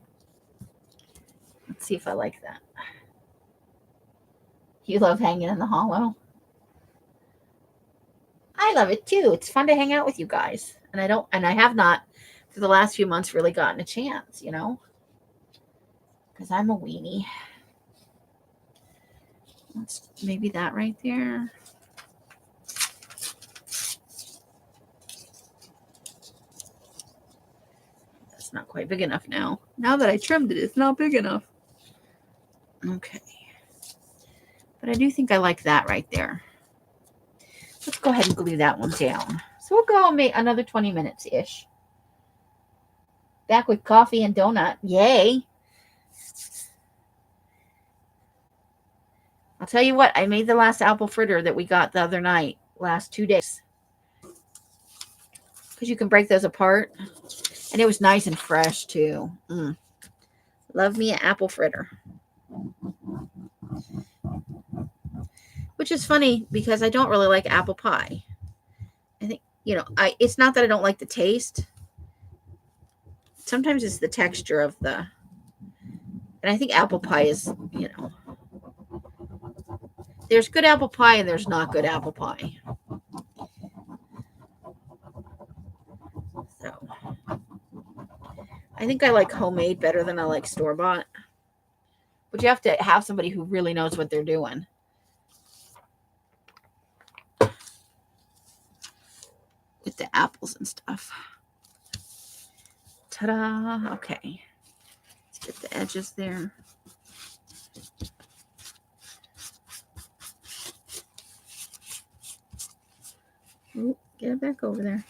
Let's see if I like that. You love hanging in the hollow? I love it too. It's fun to hang out with you guys. And I have not for the last few months really gotten a chance, you know, because I'm a weenie. That's maybe that right there. That's not quite big enough now. Now that I trimmed it, it's not big enough. Okay. But I do think I like that right there. Let's go ahead and glue that one down. So we'll go and make another 20 minutes-ish. Back with coffee and donut. Yay. I'll tell you what, I made the last apple fritter that we got the other night, last 2 days. Because you can break those apart. And it was nice and fresh, too. Love me an apple fritter. Which is funny, because I don't really like apple pie. I think, you know, it's not that I don't like the taste. Sometimes it's the texture of the... And I think apple pie is, you know... There's good apple pie and there's not good apple pie. So, I think I like homemade better than I like store-bought. But you have to have somebody who really knows what they're doing. With the apples and stuff. Ta-da! Okay. Let's get the edges there. Ooh, get it back over there.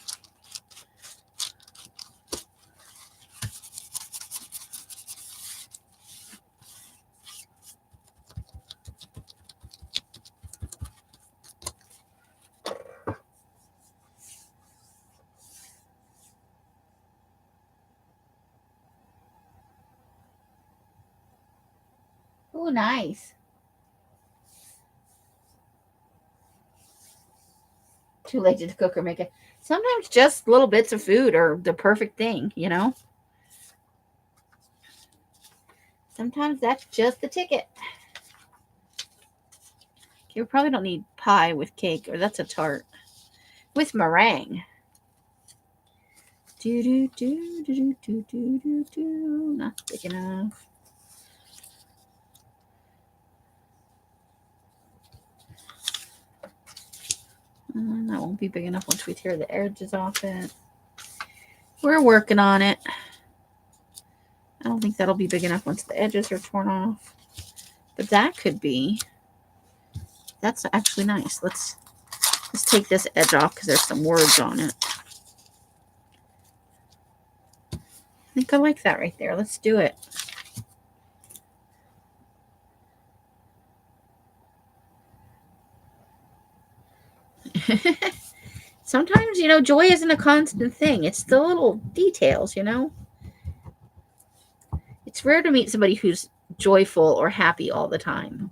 Oh, nice. Too lazy to cook or make it. Sometimes just little bits of food are the perfect thing, you know? Sometimes that's just the ticket. You probably don't need pie with cake, or that's a tart. With meringue. Not big enough. That won't be big enough once we tear the edges off it. We're working on it. I don't think that'll be big enough once the edges are torn off. But that could be. That's actually nice. Let's take this edge off because there's some words on it. I think I like that right there. Let's do it. Sometimes, you know, joy isn't a constant thing. It's the little details, you know. It's rare to meet somebody who's joyful or happy all the time.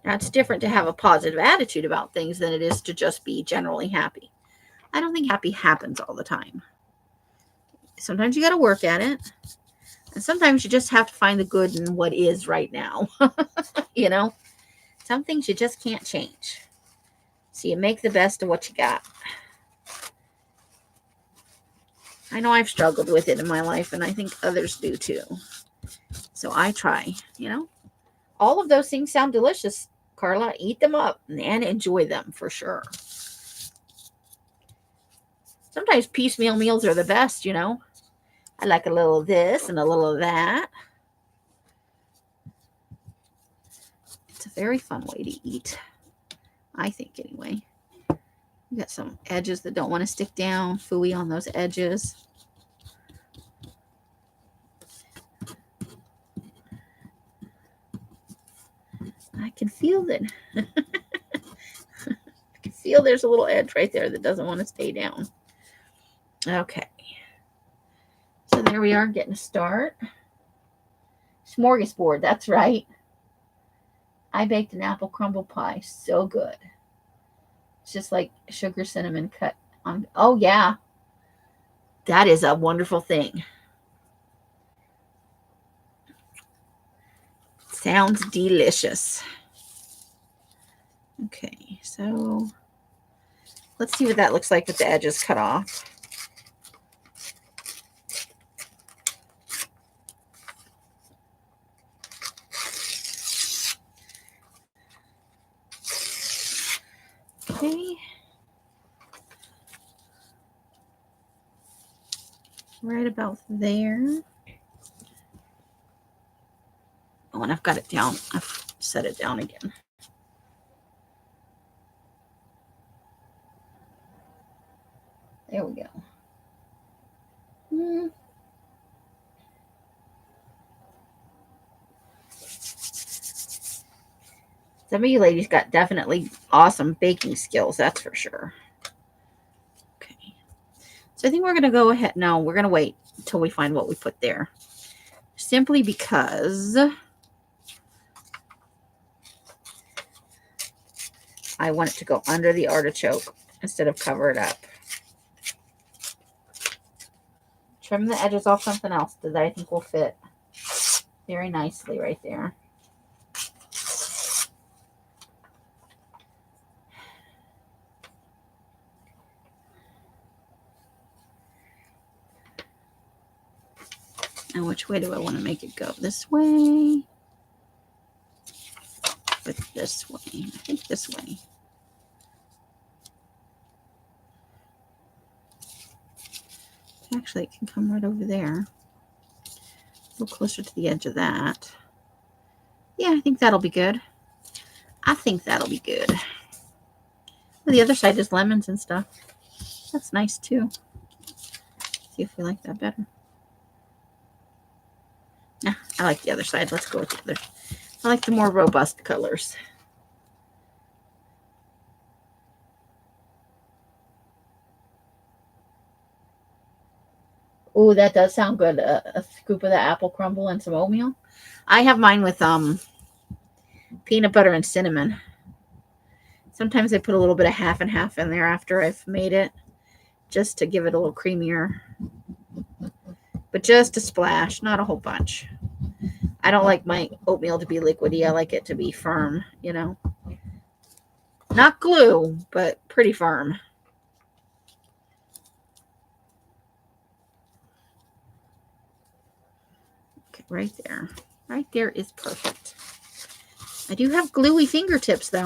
Now, it's different to have a positive attitude about things than it is to just be generally happy. I don't think happy happens all the time. Sometimes you got to work at it. And sometimes you just have to find the good in what is right now. You know, some things you just can't change. So you make the best of what you got. I know I've struggled with it in my life, and I think others do too. So I try, you know. All of those things sound delicious, Carla. Eat them up and enjoy them for sure. Sometimes piecemeal meals are the best, you know. I like a little of this and a little of that. It's a very fun way to eat, I think, anyway. You got some edges that don't want to stick down. Phooey on those edges. I can feel that. I can feel there's a little edge right there that doesn't want to stay down. Okay. So there we are, getting a start. Smorgasbord, that's right. I baked an apple crumble pie. So good. It's just like sugar cinnamon cut on. Oh, yeah. That is a wonderful thing. Sounds delicious. Okay, so let's see what that looks like with the edges cut off. Okay. Right about there. Oh, and I've got it down. I've set it down again. There we go. Some of you ladies got definitely awesome baking skills, that's for sure. Okay. So I think we're going to go ahead. No, we're going to wait until we find what we put there. Simply because I want it to go under the artichoke instead of cover it up. Trim the edges off something else that I think will fit very nicely right there. And which way do I want to make it go? This way? But this way. I think this way. Actually, it can come right over there. A little closer to the edge of that. Yeah, I think that'll be good. I think that'll be good. Well, the other side is lemons and stuff. That's nice too. See if we like that better. Nah, I like the other side. Let's go with the other. I like the more robust colors. Oh, that does sound good. A scoop of the apple crumble and some oatmeal. I have mine with peanut butter and cinnamon. Sometimes I put a little bit of half and half in there after I've made it, just to give it a little creamier. But just a splash, not a whole bunch. I don't like my oatmeal to be liquidy. I like it to be firm, you know. Not glue, but pretty firm. Okay, right there. Right there is perfect. I do have gluey fingertips, though.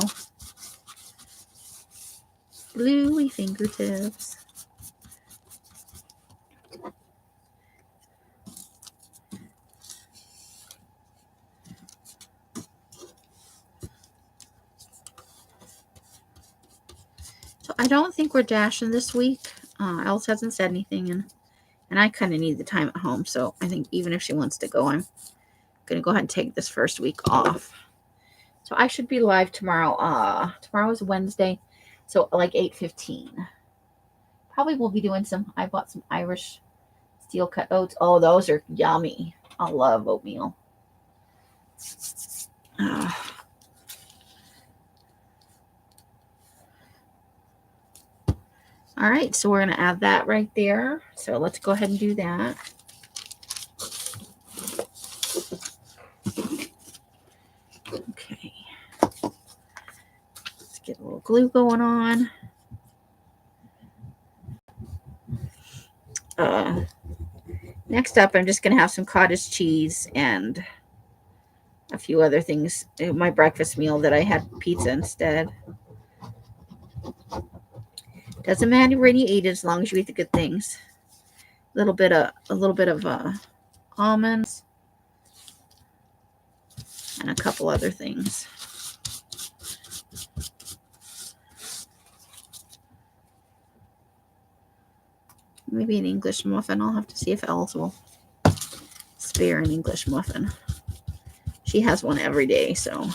Gluey fingertips. So I don't think we're dashing this week. Alice hasn't said anything, and I kind of need the time at home. So I think even if she wants to go, I'm going to go ahead and take this first week off. So I should be live tomorrow. Tomorrow is Wednesday, so like 8:15. Probably will be doing some. I bought some Irish steel cut oats. Oh, those are yummy. I love oatmeal. All right, so we're going to add that right there. So let's go ahead and do that. Okay. Let's get a little glue going on. Next up, I'm just going to have some cottage cheese and a few other things. My breakfast meal that I had pizza instead. Doesn't matter when you eat it as long as you eat the good things. A little bit of almonds and a couple other things. Maybe an English muffin. I'll have to see if Alice will spare an English muffin. She has one every day, so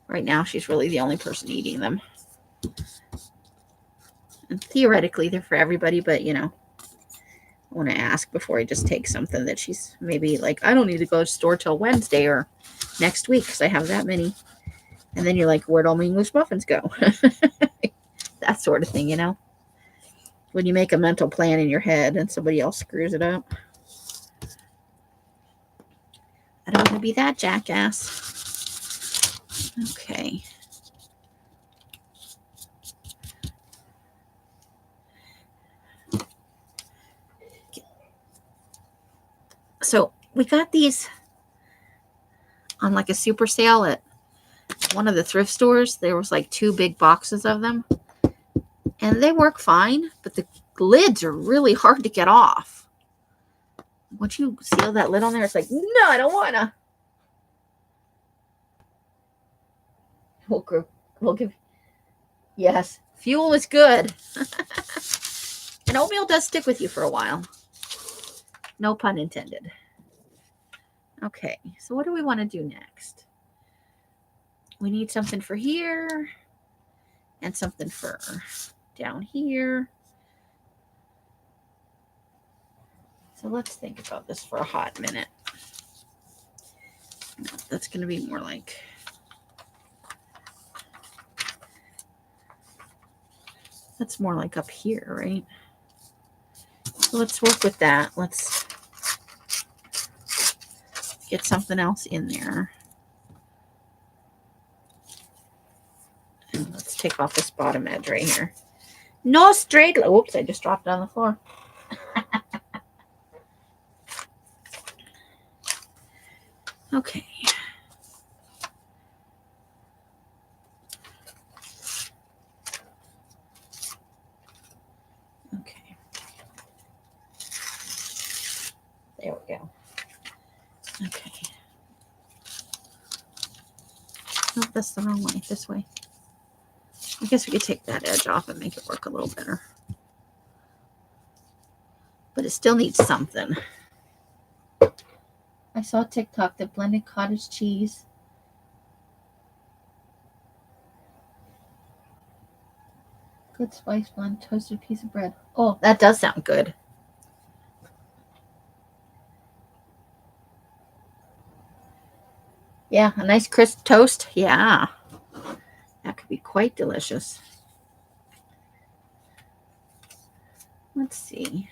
right now she's really the only person eating them. And theoretically, they're for everybody, but you know, want to ask before I just take something that she's maybe like, I don't need to go to the store till Wednesday or next week because I have that many. And then you're like, where'd all my English muffins go? That sort of thing, you know? When you make a mental plan in your head and somebody else screws it up. I don't want to be that jackass. Okay. So we got these on like a super sale at one of the thrift stores. There was like 2 big boxes of them. And they work fine, but the lids are really hard to get off. Once you seal that lid on there, it's like, no, I don't want to. We'll give, yes, fuel is good. And oatmeal does stick with you for a while. No pun intended. Okay, so what do we want to do next? We need something for here and something for down here. So let's think about this for a hot minute. That's going to be more like, that's more like up here, right? So let's work with that. Let's get something else in there. And let's take off this bottom edge right here. No straight, oops, I just dropped it on the floor. Okay. Okay. There we go. Okay. Nope, that's the wrong way. This way. I guess we could take that edge off and make it work a little better. But it still needs something. I saw TikTok that blended cottage cheese. Good spice blend, toasted piece of bread. Oh, that does sound good. Yeah, a nice crisp toast. Yeah. That could be quite delicious. Let's see.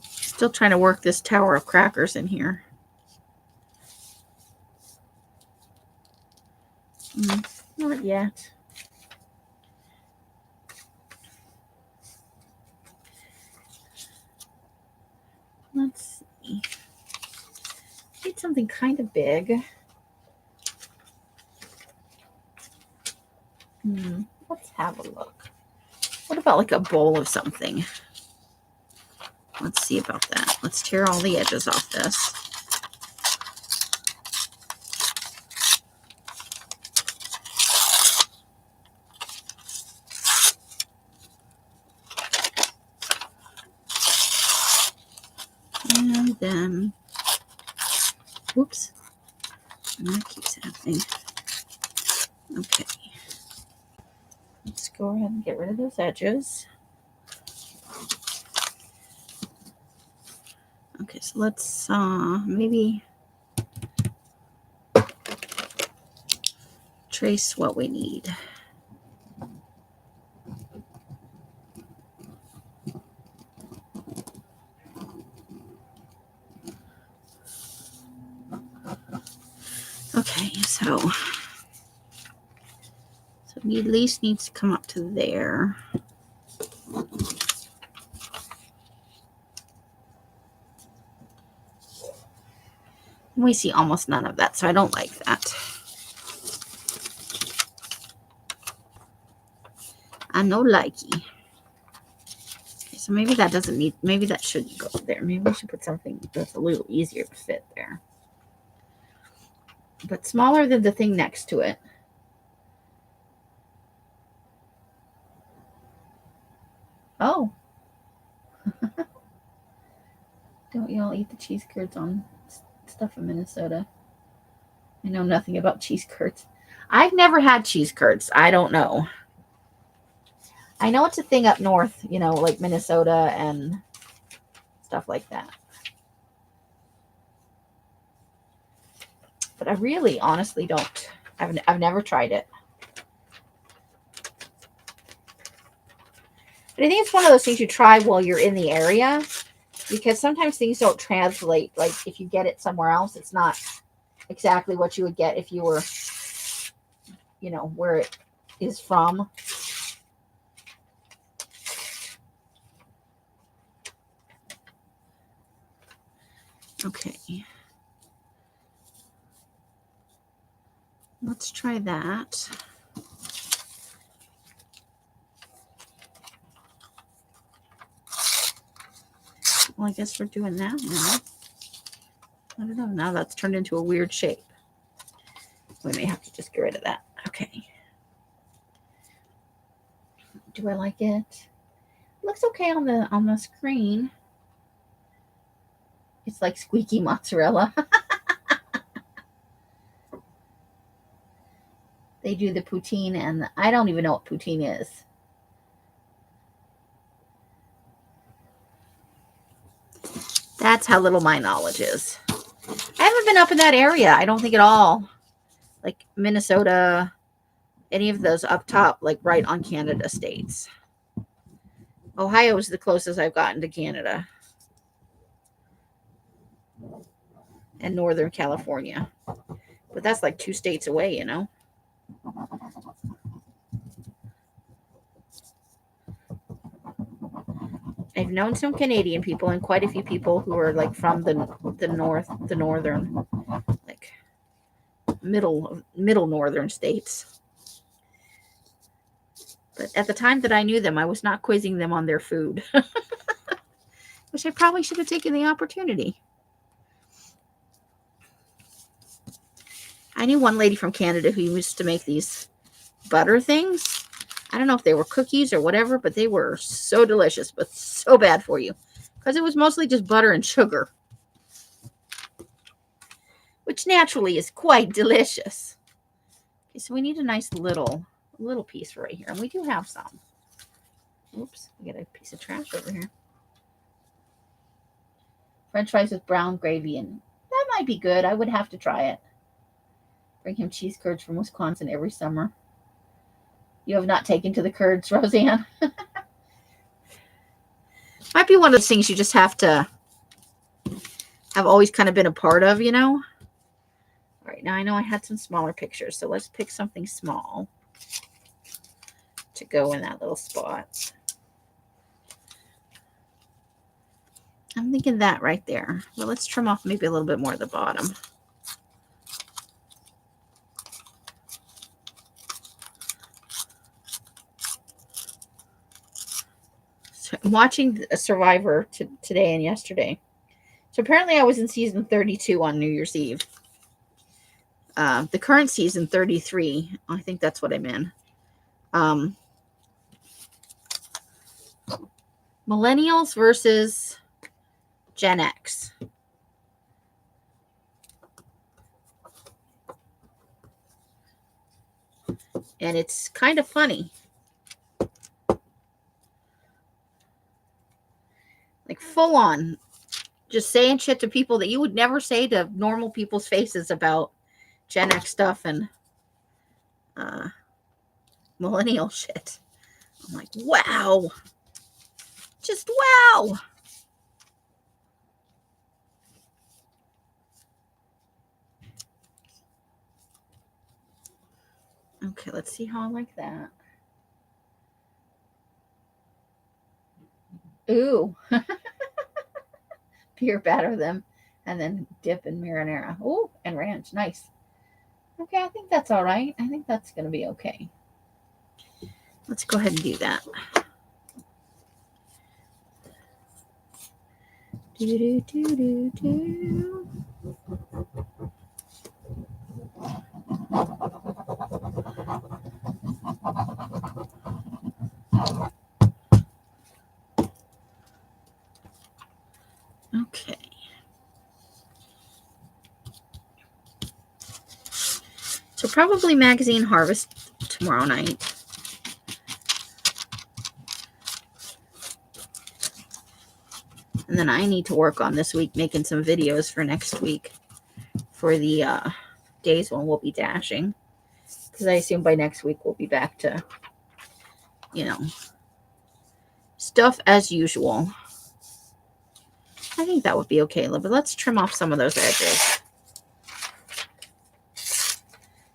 Still trying to work this tower of crackers in here. Not yet. Let's see. Need something kind of big. Let's have a look. What about like a bowl of something? Let's see about that. Let's tear all the edges off this. And then, oops, and that keeps happening. Okay. Let's go ahead and get rid of those edges. Okay, so let's maybe trace what we need. Okay, so it at least needs to come up to there. We see almost none of that, so I don't like that. I no likey. Okay, so maybe that doesn't need, maybe that shouldn't go there. Maybe we should put something that's a little easier to fit there. But smaller than the thing next to it. Oh. Don't you all eat the cheese curds on stuff in Minnesota? I know nothing about cheese curds. I've never had cheese curds. I don't know. I know it's a thing up north, you know, like Minnesota and stuff like that. But I really, honestly don't. I've never tried it. But I think it's one of those things you try while you're in the area, because sometimes things don't translate. Like if you get it somewhere else, it's not exactly what you would get if you were, you know, where it is from. Okay. Let's try that. Well, I guess we're doing that now. I don't know. Now that's turned into a weird shape. We may have to just get rid of that. Okay. Do I like it? It looks okay on the screen. It's like squeaky mozzarella. They do the poutine, and I don't even know what poutine is. That's how little my knowledge is. I haven't been up in that area. I don't think at all. Like Minnesota, any of those up top, like right on Canada states. Ohio is the closest I've gotten to Canada. And Northern California. But that's like 2 states away, you know. I've known some Canadian people and quite a few people who are like from the northern, like middle northern states. But at the time that I knew them, I was not quizzing them on their food. Which I probably should have taken the opportunity. I knew one lady from Canada who used to make these butter things. I don't know if they were cookies or whatever, but they were so delicious, but so bad for you. Because it was mostly just butter and sugar. Which naturally is quite delicious. Okay, so we need a nice little piece right here. And we do have some. Oops, we got a piece of trash over here. French fries with brown gravy, and that might be good. I would have to try it. Bring him cheese curds from Wisconsin every summer. You have not taken to the curds, Roseanne. Might be one of those things you just have to have always kind of been a part of, you know? All right, now I know I had some smaller pictures, so let's pick something small to go in that little spot. I'm thinking that right there. Well, let's trim off maybe a little bit more at the bottom. So I'm watching Survivor today and yesterday. So apparently I was in season 32 on New Year's Eve. The current season 33. I think that's what I'm in. Millennials versus Gen X. And it's kind of funny. Like full on. Just saying shit to people that you would never say to normal people's faces about Gen X stuff and millennial shit. I'm like, wow. Just wow. Okay, let's see how I like that. Ooh. Pure batter them and then dip in marinara. Ooh, and ranch. Nice. Okay, I think that's all right. I think that's going to be okay. Let's go ahead and do that. Do. Okay. So probably magazine harvest tomorrow night. And then I need to work on this week making some videos for next week for the days when we'll be dashing. Because I assume by next week we'll be back to, stuff as usual. I think that would be okay, but let's trim off some of those edges.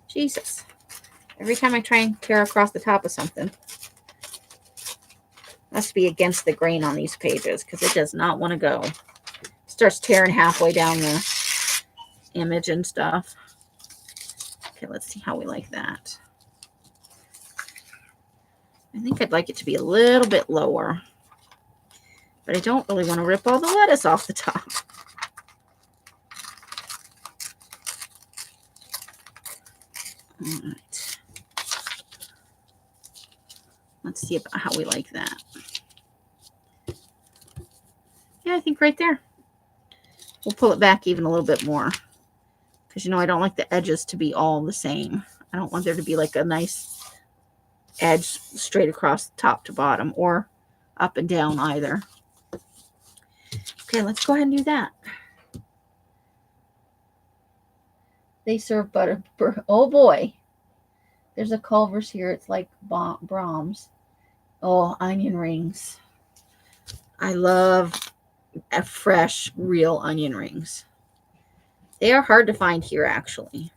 Jesus. Every time I try and tear across the top of something, must be against the grain on these pages because it does not want to go. Starts tearing halfway down the image and stuff. Okay, let's see how we like that. I think I'd like it to be a little bit lower, but I don't really want to rip all the lettuce off the top. All right. Let's see about how we like that. Yeah, I think right there. We'll pull it back even a little bit more because, I don't like the edges to be all the same. I don't want there to be like a nice edge straight across top to bottom or up and down either. Okay, let's go ahead and do that. They serve butter. Oh boy. There's a Culver's here. It's like Brahms. Oh, onion rings. I love fresh, real onion rings. They are hard to find here, actually.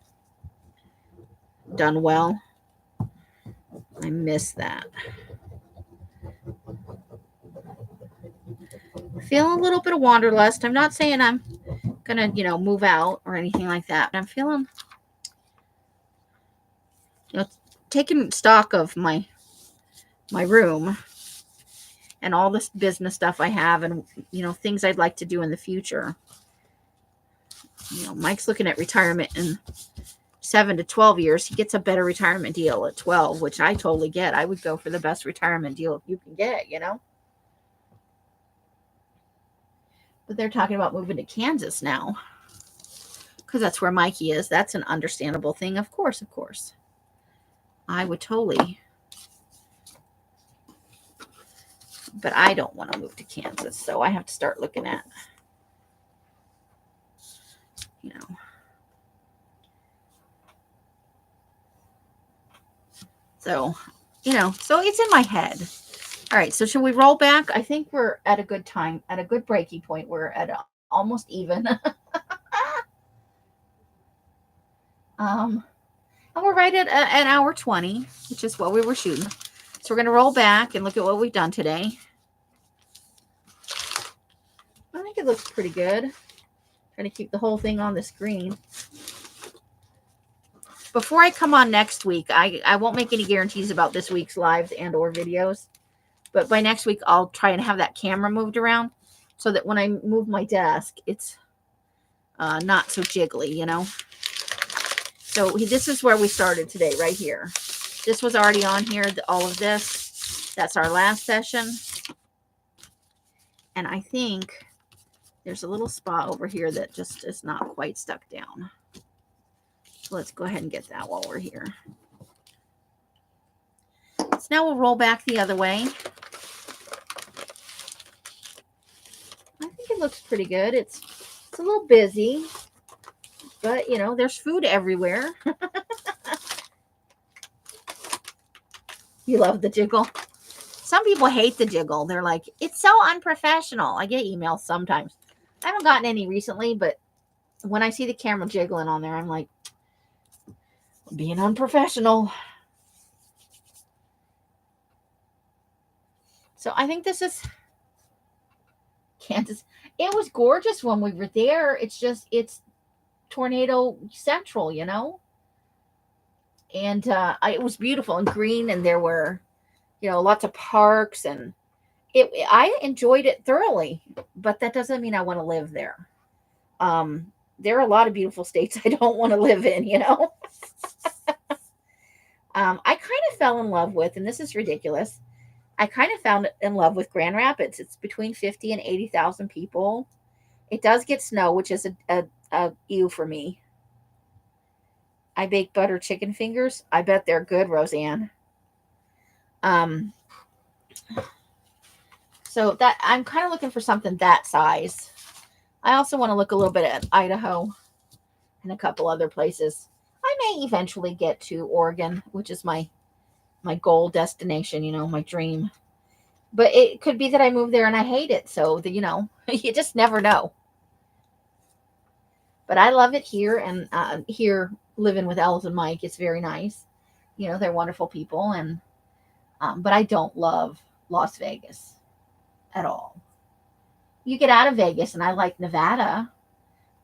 Done well. I miss that. Feeling a little bit of wanderlust. I'm not saying I'm gonna, move out or anything like that. But I'm feeling, taking stock of my room and all this business stuff I have and, things I'd like to do in the future. Mike's looking at retirement in 7 to 12 years. He gets a better retirement deal at 12, which I totally get. I would go for the best retirement deal you can get, But they're talking about moving to Kansas now because that's where Mikey is. That's an understandable thing. Of course. I would totally. But I don't want to move to Kansas, so I have to start looking at, So, so it's in my head. All right, so should we roll back? I think we're at a good time, at a good breaking point. We're at almost even. And we're right at an hour 20, which is what we were shooting. So we're going to roll back and look at what we've done today. I think it looks pretty good. Trying to keep the whole thing on the screen. Before I come on next week, I won't make any guarantees about this week's lives and or videos. But by next week, I'll try and have that camera moved around so that when I move my desk, it's not so jiggly, So this is where we started today, right here. This was already on here, all of this. That's our last session. And I think there's a little spot over here that just is not quite stuck down. So let's go ahead and get that while we're here. So now we'll roll back the other way. I think it looks pretty good. It's a little busy, but there's food everywhere. You love the jiggle. Some people hate the jiggle. They're like, it's so unprofessional. I get emails sometimes. I haven't gotten any recently, but when I see the camera jiggling on there, I'm like, being unprofessional. So I think this is Kansas. It was gorgeous when we were there. It's tornado central, And it was beautiful and green, and there were, lots of parks, and I enjoyed it thoroughly. But that doesn't mean I want to live there. There are a lot of beautiful states I don't want to live in, I kind of fell in love with, and this is ridiculous, I kind of found in love with Grand Rapids. It's between 50 and 80,000 people. It does get snow, which is a ew for me. I bake butter chicken fingers. I bet they're good, Roseanne. So that I'm kind of looking for something that size. I also want to look a little bit at Idaho and a couple other places. I may eventually get to Oregon, which is my goal destination, my dream. But it could be that I move there and I hate it. So, you just never know. But I love it here. And here, living with Els and Mike, it's very nice. They're wonderful people. But I don't love Las Vegas at all. You get out of Vegas, and I like Nevada,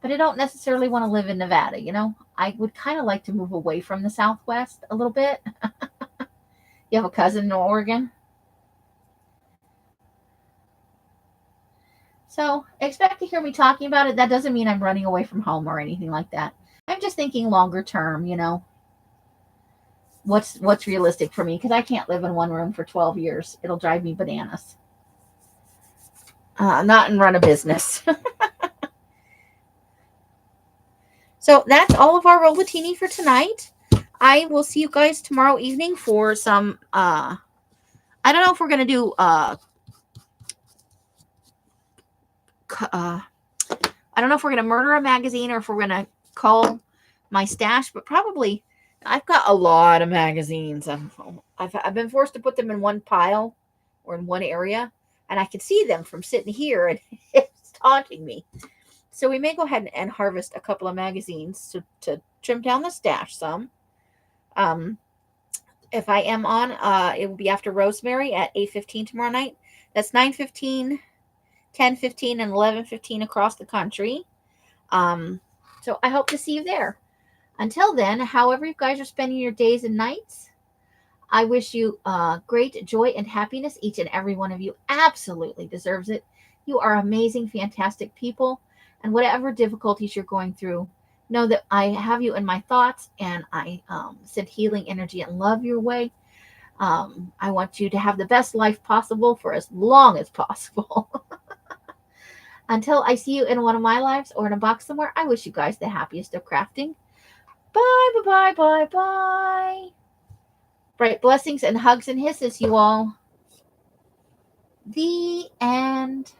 but I don't necessarily want to live in Nevada. I would kind of like to move away from the Southwest a little bit. You have a cousin in Oregon? So expect to hear me talking about it. That doesn't mean I'm running away from home or anything like that. I'm just thinking longer term, what's realistic for me, because I can't live in one room for 12 years. It'll drive me bananas. Not and run a business. So that's all of our Food-a-Tini for tonight. I will see you guys tomorrow evening for some, I don't know if we're going to do, I don't know if we're going to murder a magazine or if we're going to call my stash, but probably I've got a lot of magazines. I've been forced to put them in one pile or in one area, and I can see them from sitting here, and it's taunting me. So we may go ahead and harvest a couple of magazines to trim down the stash some. If I am on, it will be after Rosemary at 8:15 tomorrow night. That's 9:15, 10:15, and 11:15 across the country. So I hope to see you there. Until then, however you guys are spending your days and nights, I wish you great joy and happiness. Each and every one of you absolutely deserves it. You are amazing, fantastic people. And whatever difficulties you're going through, know that I have you in my thoughts, and I send healing energy and love your way. I want you to have the best life possible for as long as possible. Until I see you in one of my lives or in a box somewhere, I wish you guys the happiest of crafting. Bye, bye, bye, bye, bye. Bright blessings and hugs and hisses, you all. The end.